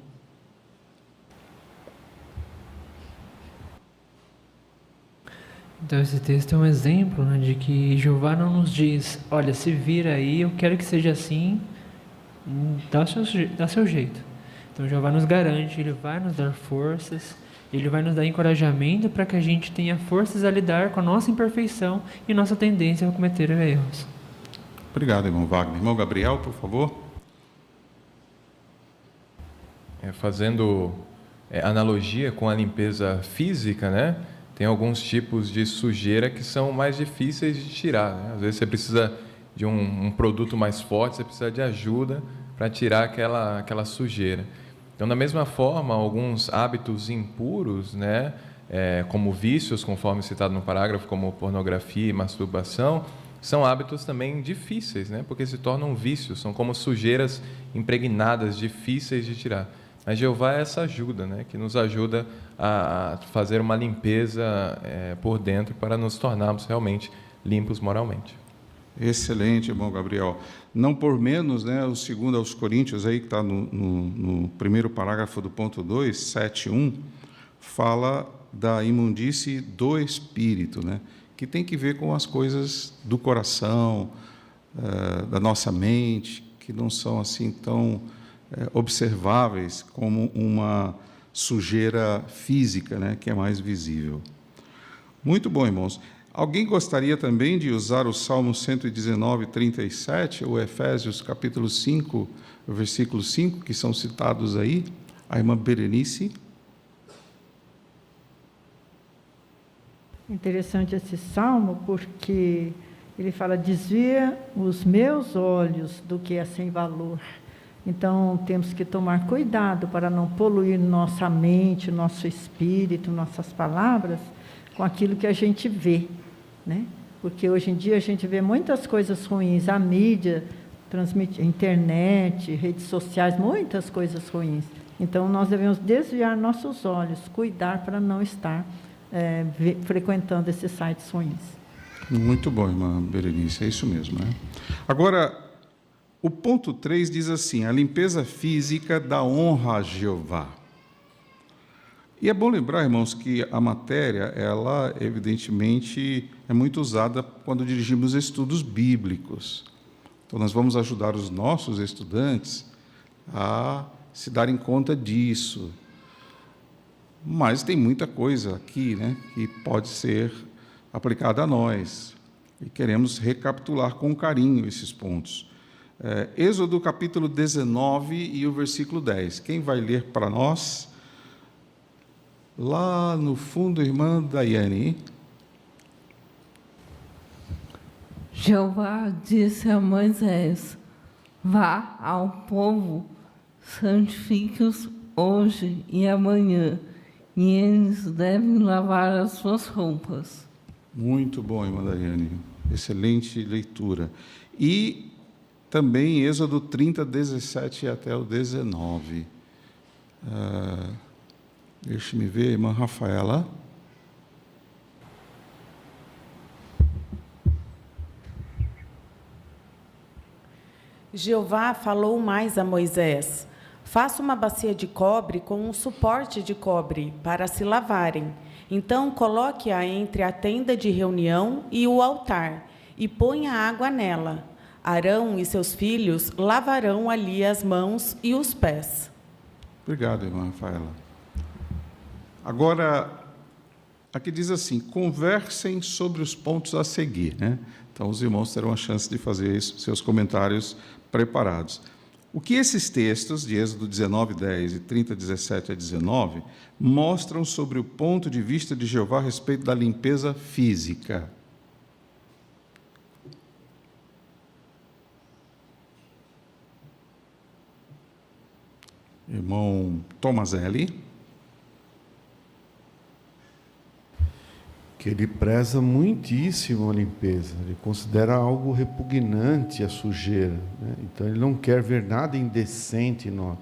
[SPEAKER 21] Então, esse texto é um exemplo, né, de que Jeová não nos diz, olha, se vira aí, eu quero que seja assim, dá seu jeito. Então, Jeová nos garante, Ele vai nos dar forças, Ele vai nos dar encorajamento para que a gente tenha forças a lidar com a nossa imperfeição e nossa tendência a cometer erros.
[SPEAKER 3] Obrigado, irmão Wagner. Irmão Gabriel, por favor.
[SPEAKER 27] Fazendo analogia com a limpeza física, né? Tem alguns tipos de sujeira que são mais difíceis de tirar, né? Às vezes você precisa de um produto mais forte, você precisa de ajuda para tirar aquela sujeira. Então, da mesma forma, alguns hábitos impuros, né, como vícios, conforme citado no parágrafo, como pornografia e masturbação, são hábitos também difíceis, né, porque se tornam vícios, são como sujeiras impregnadas, difíceis de tirar. Mas Jeová é essa ajuda, né, que nos ajuda a fazer uma limpeza por dentro para nos tornarmos realmente limpos moralmente.
[SPEAKER 3] Excelente, irmão Gabriel. Não por menos, né, o 2 aos Coríntios, aí, que está no primeiro parágrafo do ponto 2, 7:1, fala da imundície do espírito, né, que tem que ver com as coisas do coração, da nossa mente, que não são assim tão observáveis como uma sujeira física, né, que é mais visível. Muito bom, irmãos. Alguém gostaria também de usar o Salmo 119, 37, ou Efésios capítulo 5, versículo 5, que são citados aí? A irmã Berenice.
[SPEAKER 2] Interessante esse salmo, porque ele fala: desvia os meus olhos do que é sem valor. Então, temos que tomar cuidado para não poluir nossa mente, nosso espírito, nossas palavras, com aquilo que a gente vê, né? Porque hoje em dia a gente vê muitas coisas ruins, a mídia transmite, internet, redes sociais, muitas coisas ruins. Então, nós devemos desviar nossos olhos, cuidar para não estar frequentando esses sites ruins.
[SPEAKER 3] Muito bom, irmã Berenice, é isso mesmo, né? Agora, o ponto 3 diz assim: a limpeza física dá honra a Jeová. E é bom lembrar, irmãos, que a matéria, ela, evidentemente, é muito usada quando dirigimos estudos bíblicos. Então, nós vamos ajudar os nossos estudantes a se darem conta disso. Mas tem muita coisa aqui, né, que pode ser aplicada a nós. E queremos recapitular com carinho esses pontos. Êxodo capítulo 19 e o versículo 10. Quem vai ler para nós? Lá no fundo, irmã Daiane.
[SPEAKER 4] Jeová disse a Moisés: vá ao povo, santifique-os hoje e amanhã, e eles devem lavar as suas roupas.
[SPEAKER 3] Muito bom, irmã Daiane. Excelente leitura. E também Êxodo 30, 17 até o 19. Deixe-me ver, irmã Rafaela.
[SPEAKER 8] Jeová falou mais a Moisés: faça uma bacia de cobre com um suporte de cobre para se lavarem. Então coloque-a entre a tenda de reunião e o altar, e ponha água nela. Arão e seus filhos lavarão ali as mãos e os pés.
[SPEAKER 3] Obrigado, irmã Rafaela. Agora, aqui diz assim: conversem sobre os pontos a seguir, né? Então, os irmãos terão a chance de fazer seus comentários preparados. O que esses textos, de Êxodo 19, 10 e 30, 17 a 19, mostram sobre o ponto de vista de Jeová a respeito da limpeza física? Irmão Tomazelli.
[SPEAKER 15] Que ele preza muitíssimo a limpeza, ele considera algo repugnante a sujeira, né? Então ele não quer ver nada indecente em nós.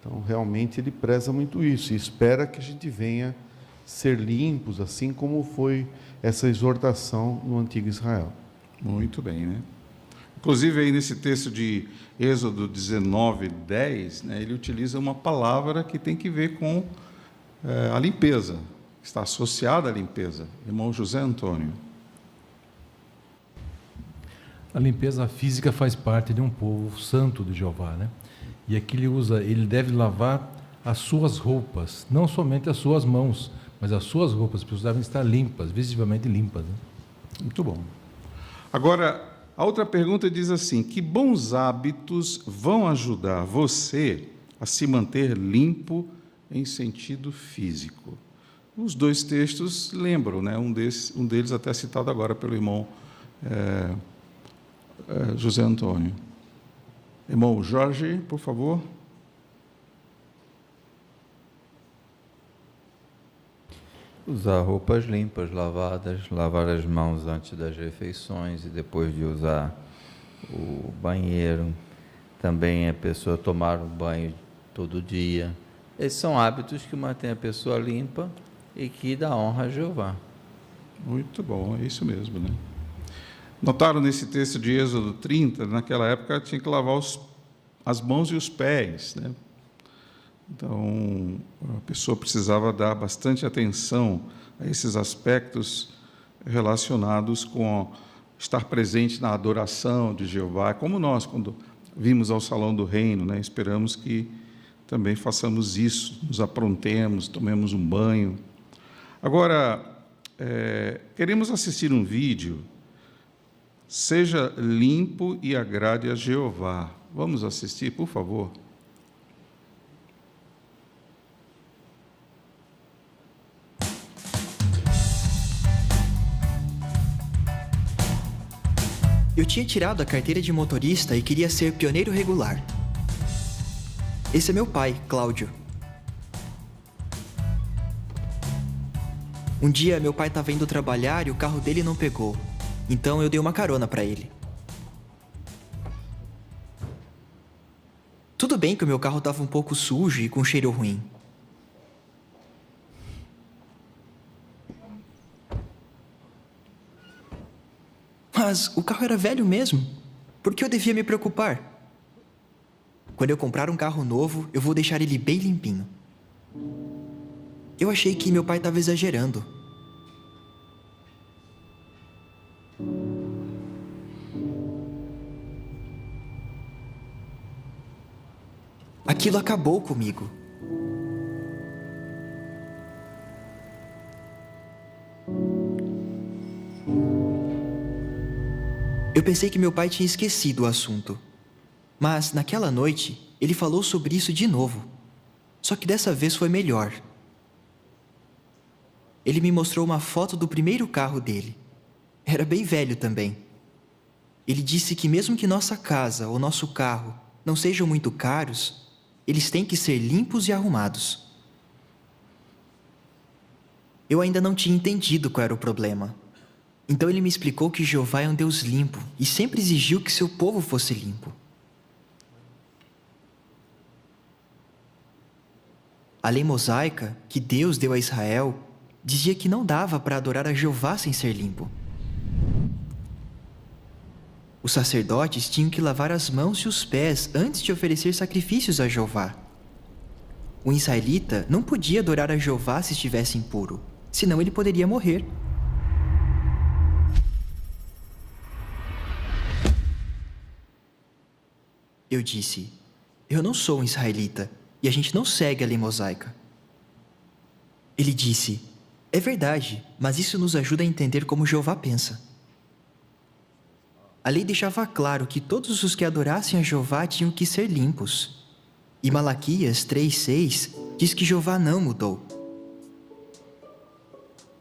[SPEAKER 15] Então realmente ele preza muito isso e espera que a gente venha ser limpos, assim como foi essa exortação no antigo Israel.
[SPEAKER 3] Muito bem, né? Inclusive aí nesse texto de Êxodo 19, 10, né, ele utiliza uma palavra que tem que ver com a limpeza, está associada à limpeza. Irmão José Antônio.
[SPEAKER 11] A limpeza física faz parte de um povo santo de Jeová, né? E aqui ele deve lavar as suas roupas, não somente as suas mãos, mas as suas roupas, as pessoas devem estar limpas, visivelmente limpas, né?
[SPEAKER 3] Muito bom. Agora, a outra pergunta diz assim: que bons hábitos vão ajudar você a se manter limpo em sentido físico? Os dois textos lembram, né? Um deles até citado agora pelo irmão José Antônio. Irmão Jorge, por favor.
[SPEAKER 22] Usar roupas limpas, lavadas, lavar as mãos antes das refeições e depois de usar o banheiro. Também a pessoa tomar um banho todo dia. Esses são hábitos que mantêm a pessoa limpa e que dá honra a Jeová.
[SPEAKER 3] Muito bom, é isso mesmo, né? Notaram nesse texto de Êxodo 30, naquela época tinha que lavar as mãos e os pés, né? Então, a pessoa precisava dar bastante atenção a esses aspectos relacionados com estar presente na adoração de Jeová, como nós, quando vimos ao Salão do Reino, né? Esperamos que também façamos isso, nos aprontemos, tomemos um banho. Agora, queremos assistir um vídeo. Seja limpo e agrade a Jeová. Vamos assistir, por favor.
[SPEAKER 6] Eu tinha tirado a carteira de motorista e queria ser pioneiro regular. Esse é meu pai, Cláudio. Um dia, meu pai estava indo trabalhar e o carro dele não pegou. Então, eu dei uma carona para ele. Tudo bem que o meu carro estava um pouco sujo e com cheiro ruim. Mas o carro era velho mesmo. Por que eu devia me preocupar? Quando eu comprar um carro novo, eu vou deixar ele bem limpinho. Eu achei que meu pai estava exagerando. Aquilo acabou comigo. Eu pensei que meu pai tinha esquecido o assunto. Mas, naquela noite, ele falou sobre isso de novo. Só que dessa vez foi melhor. Ele me mostrou uma foto do primeiro carro dele. Era bem velho também. Ele disse que mesmo que nossa casa ou nosso carro não sejam muito caros, eles têm que ser limpos e arrumados. Eu ainda não tinha entendido qual era o problema. Então ele me explicou que Jeová é um Deus limpo e sempre exigiu que seu povo fosse limpo. A lei mosaica, que Deus deu a Israel, dizia que não dava para adorar a Jeová sem ser limpo. Os sacerdotes tinham que lavar as mãos e os pés antes de oferecer sacrifícios a Jeová. O israelita não podia adorar a Jeová se estivesse impuro, senão ele poderia morrer. Eu disse, eu não sou um israelita e a gente não segue a lei mosaica. Ele disse, é verdade, mas isso nos ajuda a entender como Jeová pensa. A lei deixava claro que todos os que adorassem a Jeová tinham que ser limpos. E Malaquias 3:6 diz que Jeová não mudou.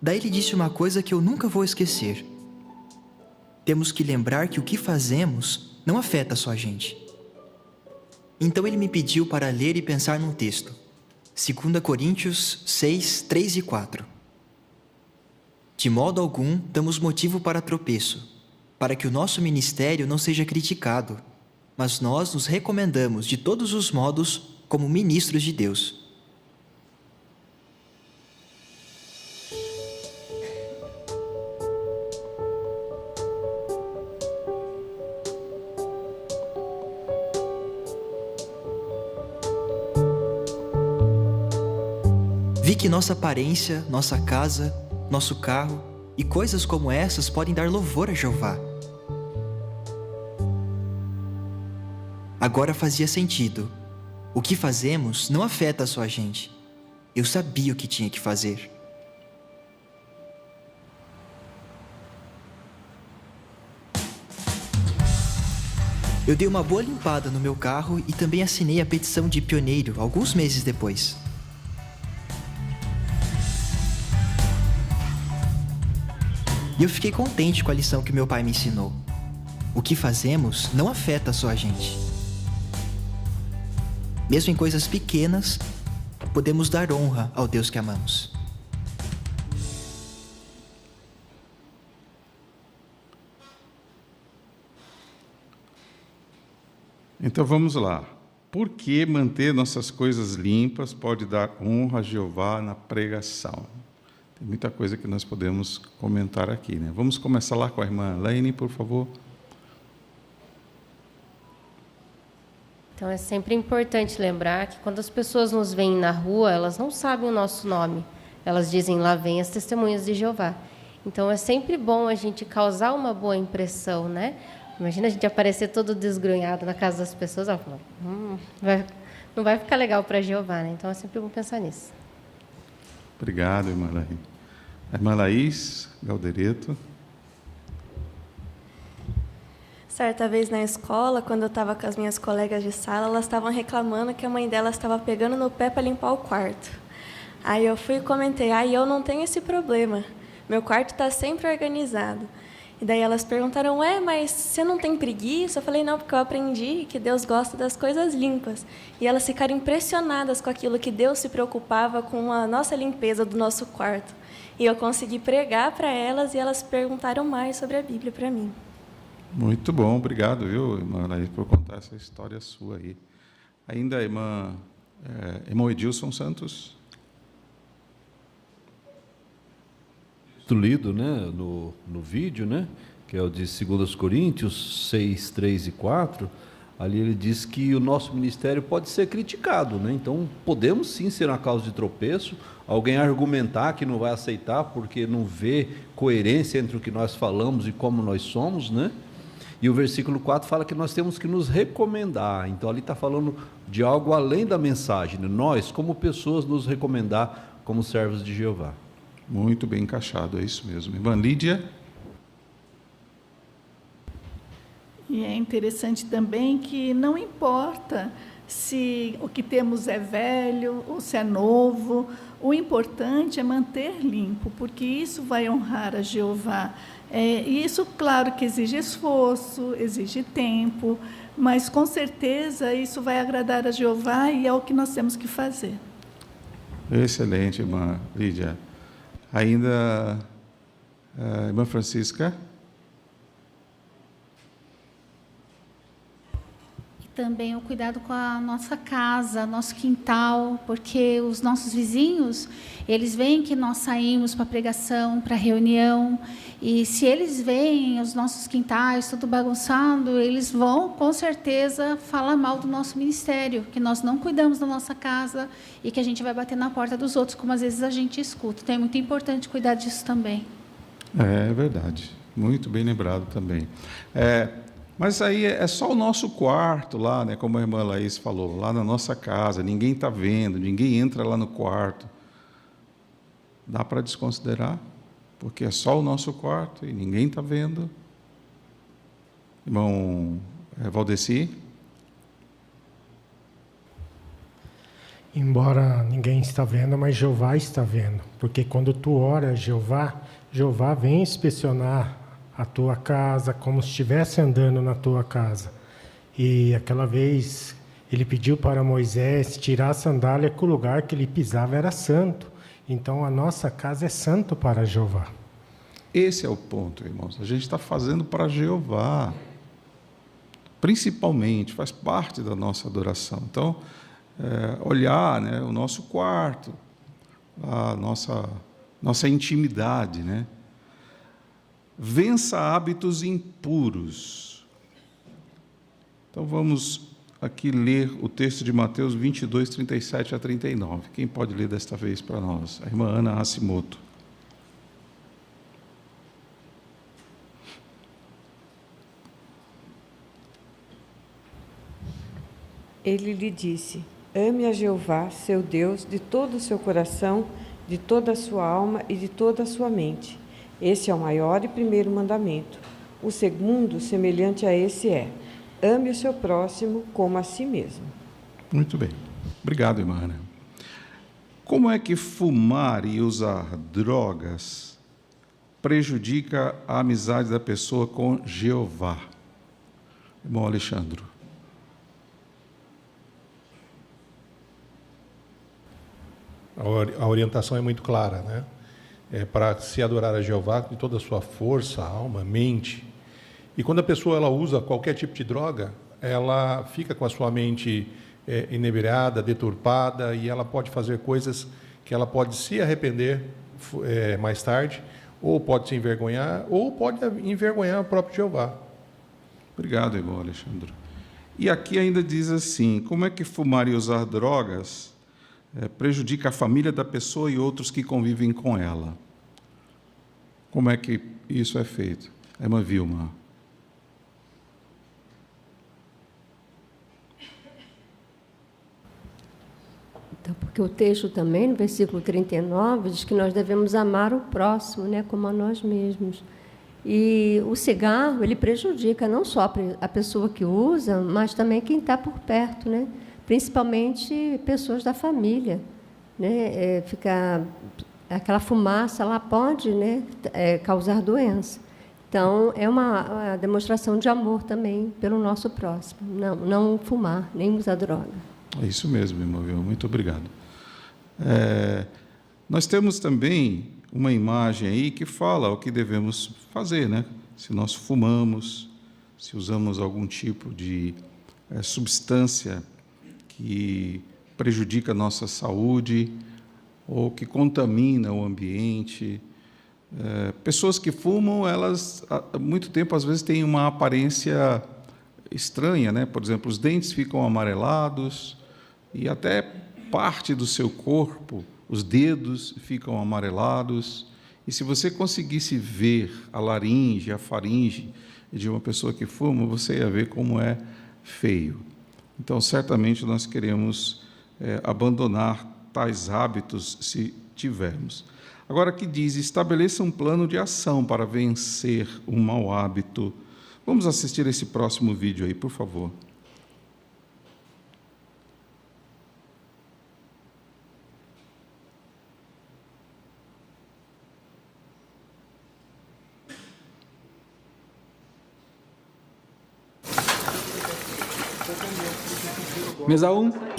[SPEAKER 6] Daí ele disse uma coisa que eu nunca vou esquecer. Temos que lembrar que o que fazemos não afeta só a gente. Então ele me pediu para ler e pensar num texto. 2 Coríntios 6, 3 e 4. De modo algum damos motivo para tropeço, para que o nosso ministério não seja criticado, mas nós nos recomendamos de todos os modos como ministros de Deus. Vi que nossa aparência, nossa casa, nosso carro e coisas como essas podem dar louvor a Jeová. Agora fazia sentido. O que fazemos não afeta só a gente. Eu sabia o que tinha que fazer. Eu dei uma boa limpada no meu carro e também assinei a petição de pioneiro alguns meses depois. E eu fiquei contente com a lição que meu pai me ensinou. O que fazemos não afeta só a gente. Mesmo em coisas pequenas, podemos dar honra ao Deus que amamos.
[SPEAKER 3] Então vamos lá. Por que manter nossas coisas limpas pode dar honra a Jeová na pregação? Tem muita coisa que nós podemos comentar aqui, né? Vamos começar lá com a irmã Laine, por favor.
[SPEAKER 7] Então, é sempre importante lembrar que quando as pessoas nos veem na rua, elas não sabem o nosso nome. Elas dizem, lá vem as testemunhas de Jeová. Então, é sempre bom a gente causar uma boa impressão, né? Imagina a gente aparecer todo desgrunhado na casa das pessoas, ela fala, não vai ficar legal para Jeová, né? Então, é sempre bom pensar nisso.
[SPEAKER 3] Obrigado, irmã Laine. A irmã Laís Galdereto.
[SPEAKER 1] Certa vez na escola, quando eu estava com as minhas colegas de sala, elas estavam reclamando que a mãe delas estava pegando no pé para limpar o quarto. Aí eu fui e comentei, eu não tenho esse problema, meu quarto está sempre organizado. E daí elas perguntaram, mas você não tem preguiça? Eu falei, não, porque eu aprendi que Deus gosta das coisas limpas. E elas ficaram impressionadas com aquilo que Deus se preocupava com a nossa limpeza do nosso quarto. E eu consegui pregar para elas e elas perguntaram mais sobre a Bíblia para mim.
[SPEAKER 3] Muito bom, obrigado, viu, irmã Laís, por contar essa história sua aí. Ainda a irmão Edilson Santos.
[SPEAKER 5] Lido, né, no vídeo, né, que é o de 2 Coríntios 6, 3 e 4, ali ele diz que o nosso ministério pode ser criticado, né? Então podemos sim ser uma causa de tropeço, alguém argumentar que não vai aceitar porque não vê coerência entre o que nós falamos e como nós somos, né? E o versículo 4 fala que nós temos que nos recomendar. Então ali está falando de algo além da mensagem, né? Nós como pessoas nos recomendar como servos de Jeová.
[SPEAKER 3] Muito bem encaixado, é isso mesmo. Irmã Lídia.
[SPEAKER 9] E é interessante também que não importa se o que temos é velho ou se é novo, o importante é manter limpo, porque isso vai honrar a Jeová. E isso, claro, que exige esforço, exige tempo, mas com certeza isso vai agradar a Jeová e é o que nós temos que fazer.
[SPEAKER 3] Excelente, irmã Lídia. Ainda a irmã Francisca.
[SPEAKER 19] E também o cuidado com a nossa casa, nosso quintal, porque os nossos vizinhos, eles veem que nós saímos para pregação, para reunião, e se eles veem os nossos quintais tudo bagunçado, eles vão, com certeza, falar mal do nosso ministério, que nós não cuidamos da nossa casa e que a gente vai bater na porta dos outros, como às vezes a gente escuta. Então, é muito importante cuidar disso também.
[SPEAKER 3] É verdade, muito bem lembrado também. Mas aí é só o nosso quarto lá, né, como a irmã Laís falou, lá na nossa casa, ninguém está vendo, ninguém entra lá no quarto. Dá para desconsiderar? Porque é só o nosso quarto e ninguém está vendo. Irmão Valdeci?
[SPEAKER 10] Embora ninguém está vendo, mas Jeová está vendo. Porque quando tu ora a Jeová, Jeová vem inspecionar a tua casa como se estivesse andando na tua casa. E aquela vez ele pediu para Moisés tirar a sandália, que o lugar que ele pisava era santo. Então, a nossa casa é santo para Jeová.
[SPEAKER 3] Esse é o ponto, irmãos. A gente está fazendo para Jeová. Principalmente, faz parte da nossa adoração. Então, olhar, né, o nosso quarto, a nossa intimidade, né? Vença hábitos impuros. Então, vamos aqui ler o texto de Mateus 22, 37 a 39. Quem pode ler desta vez para nós? A irmã Ana Hashimoto.
[SPEAKER 23] Ele lhe disse: ame a Jeová, seu Deus, de todo o seu coração, de toda a sua alma e de toda a sua mente. Esse é o maior e primeiro mandamento. O segundo, semelhante a esse, é: ame o seu próximo como a si mesmo.
[SPEAKER 3] Muito bem. Obrigado, irmã Ana. Como é que fumar e usar drogas prejudica a amizade da pessoa com Jeová? Irmão Alexandre.
[SPEAKER 24] A orientação é muito clara, né? É para se adorar a Jeová de toda a sua força, alma, mente. E quando a pessoa ela usa qualquer tipo de droga, ela fica com a sua mente inebriada, deturpada, e ela pode fazer coisas que ela pode se arrepender mais tarde, ou pode se envergonhar, ou pode envergonhar o próprio Jeová.
[SPEAKER 3] Obrigado, irmão Alexandre. E aqui ainda diz assim: como é que fumar e usar drogas prejudica a família da pessoa e outros que convivem com ela? Como é que isso é feito? A irmã Vilma.
[SPEAKER 20] prática, porque o texto também, no versículo 39, diz que nós devemos amar o próximo, né, como a nós mesmos. E o cigarro, ele prejudica não só a pessoa que usa, mas também quem está por perto, né? Principalmente pessoas da família, né? Aquela fumaça lá pode, né, causar doença. Então, é uma demonstração de amor também pelo nosso próximo. Não fumar, nem usar droga.
[SPEAKER 3] É isso mesmo, irmão. Muito obrigado. Nós temos também uma imagem aí que fala o que devemos fazer, né? Se nós fumamos, se usamos algum tipo de substância que prejudica a nossa saúde ou que contamina o ambiente. Pessoas que fumam, elas, há muito tempo, às vezes, têm uma aparência estranha, né? Por exemplo, os dentes ficam amarelados e até parte do seu corpo, os dedos ficam amarelados. E se você conseguisse ver a laringe, a faringe de uma pessoa que fuma, você ia ver como é feio. Então, certamente, nós queremos abandonar tais hábitos se tivermos. Agora, que diz, estabeleça um plano de ação para vencer um mau hábito. Vamos assistir esse próximo vídeo aí, por favor.
[SPEAKER 12] Mesa 1.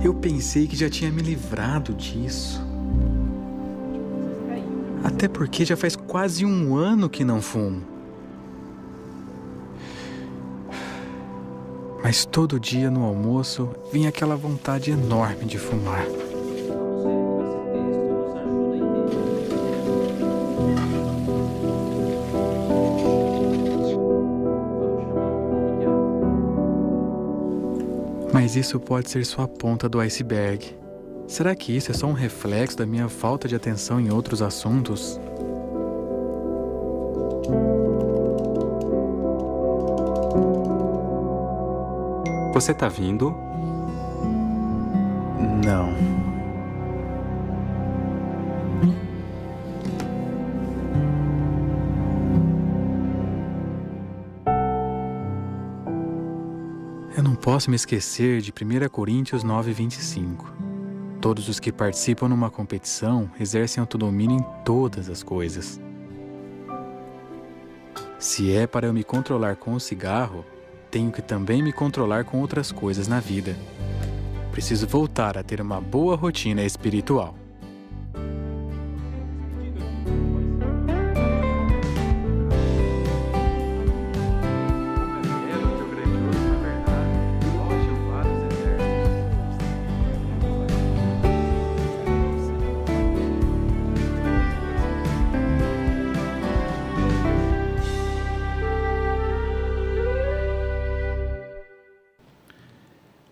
[SPEAKER 12] Eu pensei que já tinha me livrado disso. Até porque já faz quase um ano que não fumo. Mas todo dia no almoço vinha aquela vontade enorme de fumar. Mas isso pode ser só a ponta do iceberg. Será que isso é só um reflexo da minha falta de atenção em outros assuntos? Você tá vindo? Não. Eu não posso me esquecer de 1 Coríntios 9:25. Todos os que participam numa competição exercem autodomínio em todas as coisas. Se é para eu me controlar com o cigarro, tenho que também me controlar com outras coisas na vida. Preciso voltar a ter uma boa rotina espiritual.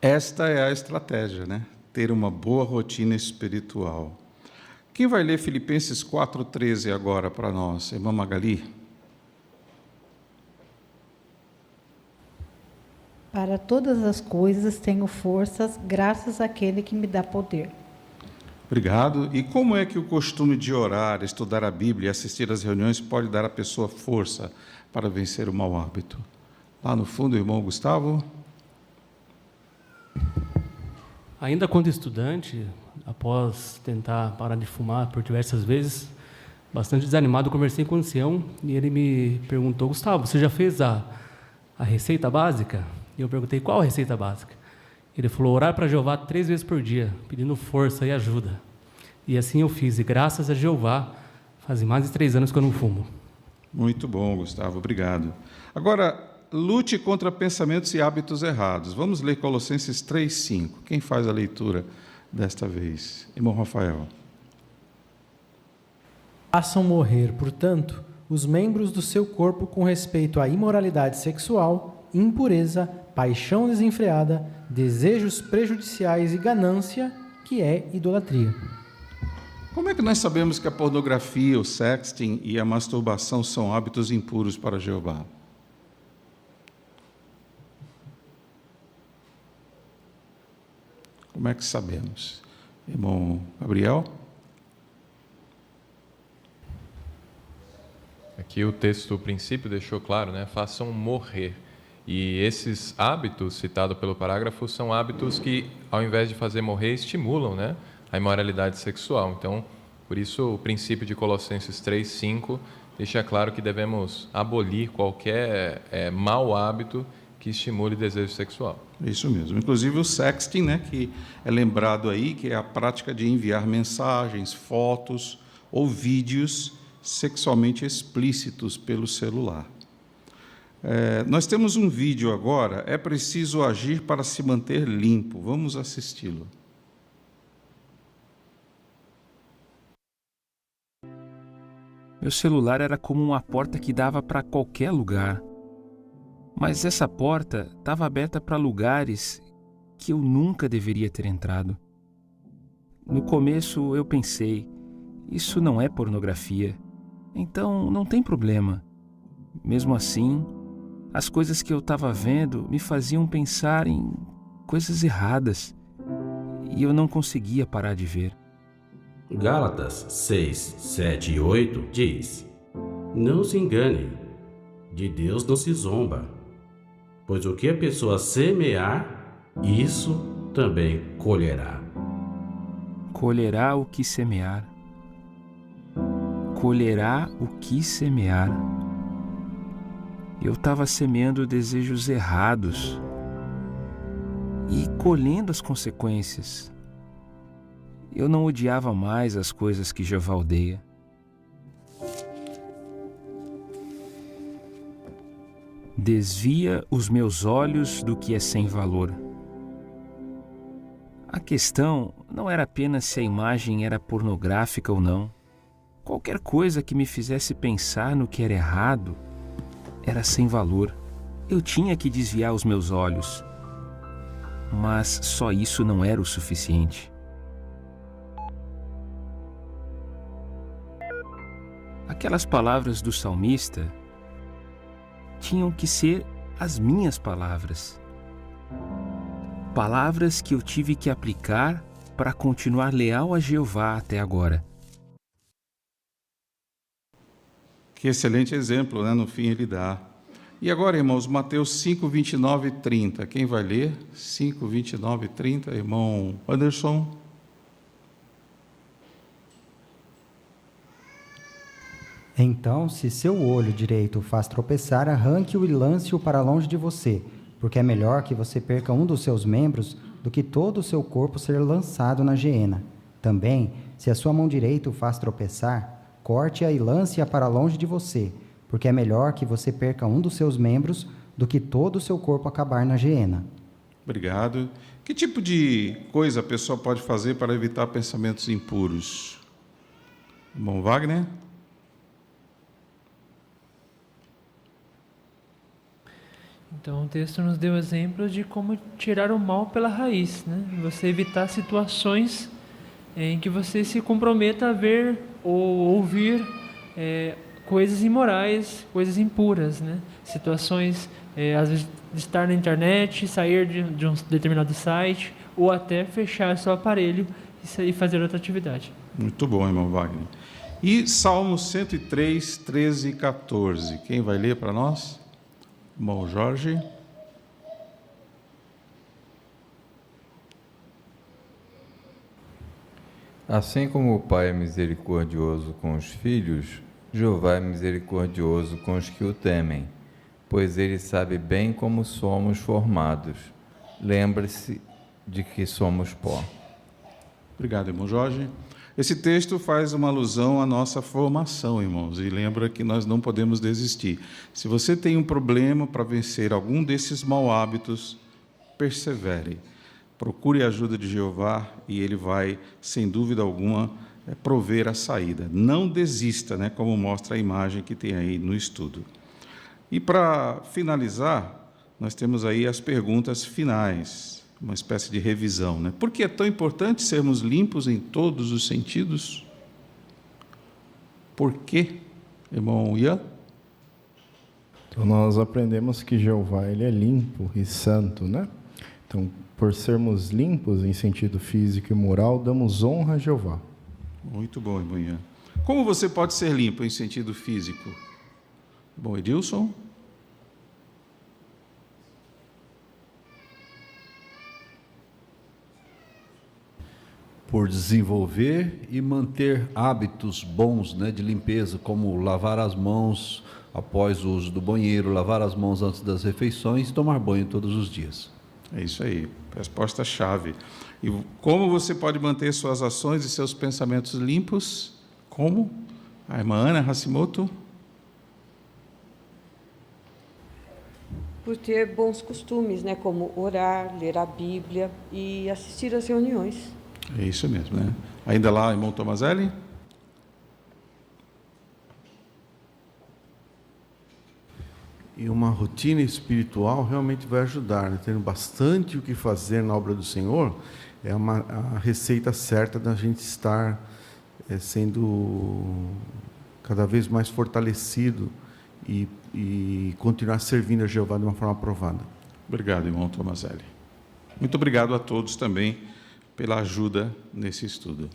[SPEAKER 3] Esta é a estratégia, né? Ter uma boa rotina espiritual. Quem vai ler Filipenses 4:13 agora para nós? Irmã Magali?
[SPEAKER 13] Para todas as coisas tenho forças, graças àquele que me dá poder.
[SPEAKER 3] Obrigado. E como é que o costume de orar, estudar a Bíblia e assistir às reuniões pode dar à pessoa força para vencer o mau hábito? Lá no fundo, o irmão Gustavo.
[SPEAKER 14] Ainda quando estudante, após tentar parar de fumar por diversas vezes, bastante desanimado, conversei com o ancião e ele me perguntou: Gustavo, você já fez a receita básica? E eu perguntei: qual a receita básica? Ele falou: orar para Jeová 3 vezes por dia, pedindo força e ajuda. E assim eu fiz, e graças a Jeová, fazem mais de 3 anos que eu não fumo.
[SPEAKER 3] Muito bom, Gustavo, obrigado. Agora, lute contra pensamentos e hábitos errados. Vamos ler Colossenses 3:5. Quem faz a leitura desta vez? Irmão Rafael.
[SPEAKER 16] Façam morrer, portanto, os membros do seu corpo com respeito à imoralidade sexual, impureza, paixão desenfreada, desejos prejudiciais e ganância, que é idolatria.
[SPEAKER 3] Como é que nós sabemos que a pornografia, o sexting e a masturbação são hábitos impuros para Jeová? Como é que sabemos? Irmão Gabriel?
[SPEAKER 27] Aqui o texto, o princípio, deixou claro, né? Façam morrer. E esses hábitos, citados pelo parágrafo, são hábitos que, ao invés de fazer morrer, estimulam, né, a imoralidade sexual. Então, por isso, o princípio de Colossenses 3:5 deixa claro que devemos abolir qualquer mau hábito que estimule desejo sexual.
[SPEAKER 3] Isso mesmo. Inclusive o sexting, né, que é lembrado aí, que é a prática de enviar mensagens, fotos ou vídeos sexualmente explícitos pelo celular. Nós temos um vídeo agora, é preciso agir para se manter limpo. Vamos assisti-lo.
[SPEAKER 17] Meu celular era como uma porta que dava para qualquer lugar. Mas essa porta estava aberta para lugares que eu nunca deveria ter entrado. No começo eu pensei, isso não é pornografia, então não tem problema. Mesmo assim, as coisas que eu estava vendo me faziam pensar em coisas erradas e eu não conseguia parar de ver.
[SPEAKER 18] Gálatas 6, 7 e 8 diz: Não se engane, de Deus não se zomba, pois o que a pessoa semear, isso também colherá.
[SPEAKER 17] Colherá o que semear. Colherá o que semear. Eu estava semeando desejos errados e colhendo as consequências. Eu não odiava mais as coisas que Jeová odeia. Desvia os meus olhos do que é sem valor. A questão não era apenas se a imagem era pornográfica ou não. Qualquer coisa que me fizesse pensar no que era errado era sem valor. Eu tinha que desviar os meus olhos. Mas só isso não era o suficiente. Aquelas palavras do salmista tinham que ser as minhas palavras. Palavras que eu tive que aplicar para continuar leal a Jeová até agora.
[SPEAKER 3] Que excelente exemplo, né? No fim ele dá. E agora, irmãos, Mateus 5, 29 e 30. Quem vai ler? 5, 29 e 30, irmão Anderson.
[SPEAKER 21] Então, se seu olho direito o faz tropeçar, arranque-o e lance-o para longe de você, porque é melhor que você perca um dos seus membros do que todo o seu corpo ser lançado na geena. Também, se a sua mão direita o faz tropeçar, corte-a e lance-a para longe de você, porque é melhor que você perca um dos seus membros do que todo o seu corpo acabar na geena.
[SPEAKER 3] Obrigado. Que tipo de coisa a pessoa pode fazer para evitar pensamentos impuros? Bom, Wagner?
[SPEAKER 25] Então, o texto nos deu exemplos de como tirar o mal pela raiz, né? Você evitar situações em que você se comprometa a ver ou ouvir coisas imorais, coisas impuras, né? Situações, às vezes, de estar na internet, sair de um determinado site, ou até fechar seu aparelho e fazer outra atividade.
[SPEAKER 3] Muito bom, irmão Wagner. E Salmo 103, 13 e 14. Quem vai ler para nós? Irmão Jorge.
[SPEAKER 2] Assim como o Pai é misericordioso com os filhos, Jeová é misericordioso com os que o temem, pois ele sabe bem como somos formados. Lembre-se de que somos pó.
[SPEAKER 3] Obrigado, irmão Jorge. Esse texto faz uma alusão à nossa formação, irmãos, e lembra que nós não podemos desistir. Se você tem um problema para vencer algum desses maus hábitos, persevere. Procure a ajuda de Jeová e Ele vai, sem dúvida alguma, prover a saída. Não desista, né, como mostra a imagem que tem aí no estudo. E para finalizar, nós temos aí as perguntas finais, uma espécie de revisão, né? Por que é tão importante sermos limpos em todos os sentidos? Por quê, irmão Ian?
[SPEAKER 4] Então, nós aprendemos que Jeová ele é limpo e santo, né? Então, por sermos limpos em sentido físico e moral, damos honra a Jeová.
[SPEAKER 3] Muito bom, irmão Ian. Como você pode ser limpo em sentido físico? Bom, Edilson?
[SPEAKER 5] Por desenvolver e manter hábitos bons, né, de limpeza, como lavar as mãos após o uso do banheiro, lavar as mãos antes das refeições e tomar banho todos os dias.
[SPEAKER 3] É isso aí, resposta-chave. E como você pode manter suas ações e seus pensamentos limpos? Como? A irmã Ana Hashimoto?
[SPEAKER 20] Por ter bons costumes, né, como orar, ler a Bíblia e assistir às reuniões.
[SPEAKER 3] É isso mesmo, né? Ainda lá, irmão Tomazelli?
[SPEAKER 8] E uma rotina espiritual realmente vai ajudar, né? Tendo bastante o que fazer na obra do Senhor, é a receita certa da gente estar sendo cada vez mais fortalecido e continuar servindo a Jeová de uma forma aprovada.
[SPEAKER 3] Obrigado, irmão Tomazelli. Muito obrigado a todos também pela ajuda nesse estudo.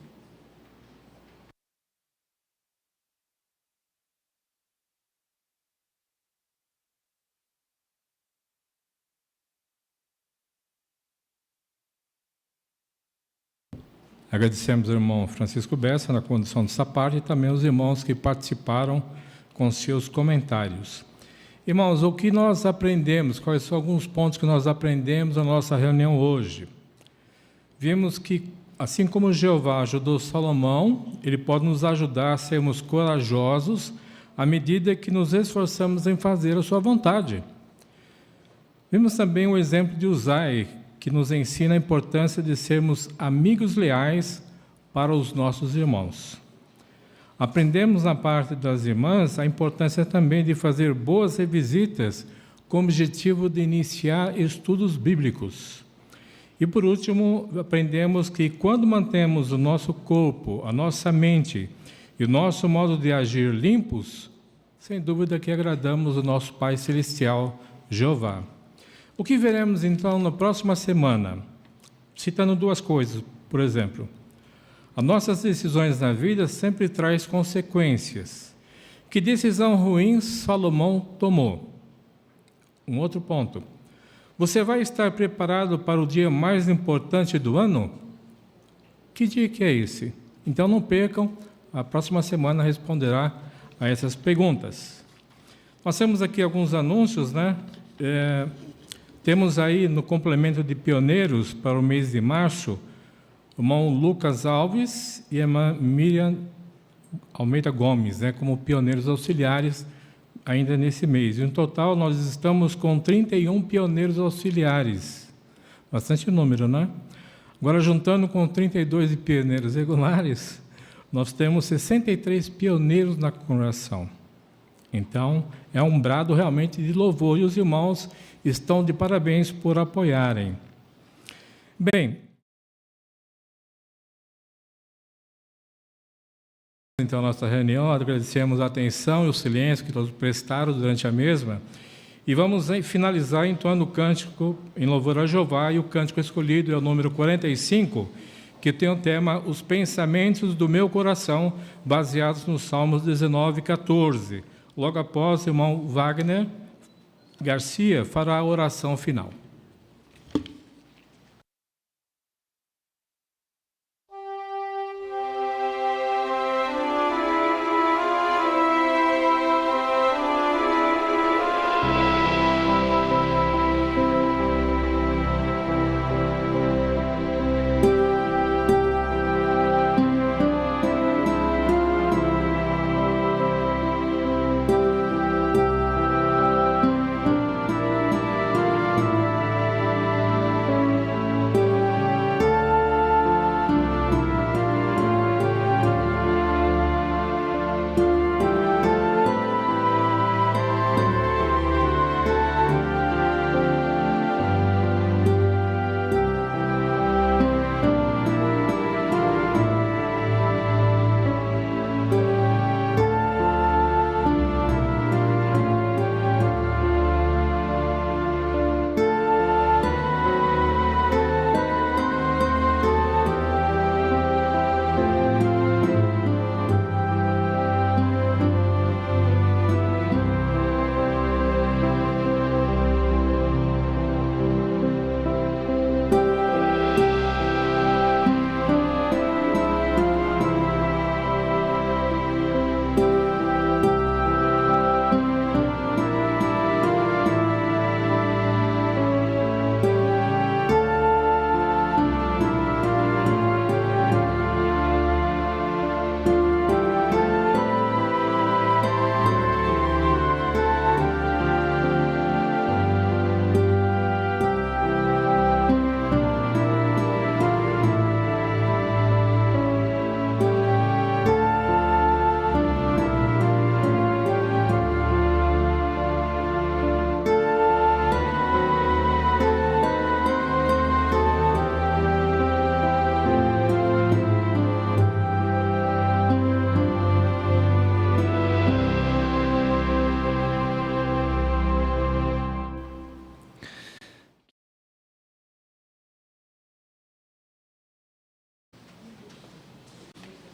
[SPEAKER 11] Agradecemos ao irmão Francisco Bessa na condução dessa parte e também aos irmãos que participaram com seus comentários. Irmãos, o que nós aprendemos, quais são alguns pontos que nós aprendemos na nossa reunião hoje? Vimos que, assim como Jeová ajudou Salomão, Ele pode nos ajudar a sermos corajosos à medida que nos esforçamos em fazer a sua vontade. Vimos também o exemplo de Uzai, que nos ensina a importância de sermos amigos leais para os nossos irmãos. Aprendemos na parte das irmãs a importância também de fazer boas revisitas com o objetivo de iniciar estudos bíblicos. E por último, aprendemos que quando mantemos o nosso corpo, a nossa mente e o nosso modo de agir limpos, sem dúvida que agradamos o nosso Pai Celestial, Jeová. O que veremos então na próxima semana? Citando duas coisas, por exemplo. As nossas decisões na vida sempre traz consequências. Que decisão ruim Salomão tomou? Um outro ponto. Você vai estar preparado para o dia mais importante do ano? Que dia que é esse? Então não percam, a próxima semana responderá a essas perguntas. Nós temos aqui alguns anúncios, né? Temos aí no complemento de pioneiros para o mês de março, o irmão Lucas Alves e a irmã Miriam Almeida Gomes, né, como pioneiros auxiliares ainda nesse mês. E, no total, nós estamos com 31 pioneiros auxiliares. Bastante número, né? Agora, juntando com 32 de pioneiros regulares, nós temos 63 pioneiros na congregação. Então, é um brado realmente de louvor, e os irmãos estão de parabéns por apoiarem. Bem, então, nossa reunião, agradecemos a atenção e o silêncio que todos prestaram durante a mesma, e vamos finalizar entoando o cântico em louvor a Jeová, e o cântico escolhido é o número 45, que tem o tema Os Pensamentos do Meu Coração, baseados nos Salmos 19 e 14. Logo após, o irmão Wagner Garcia fará a oração final.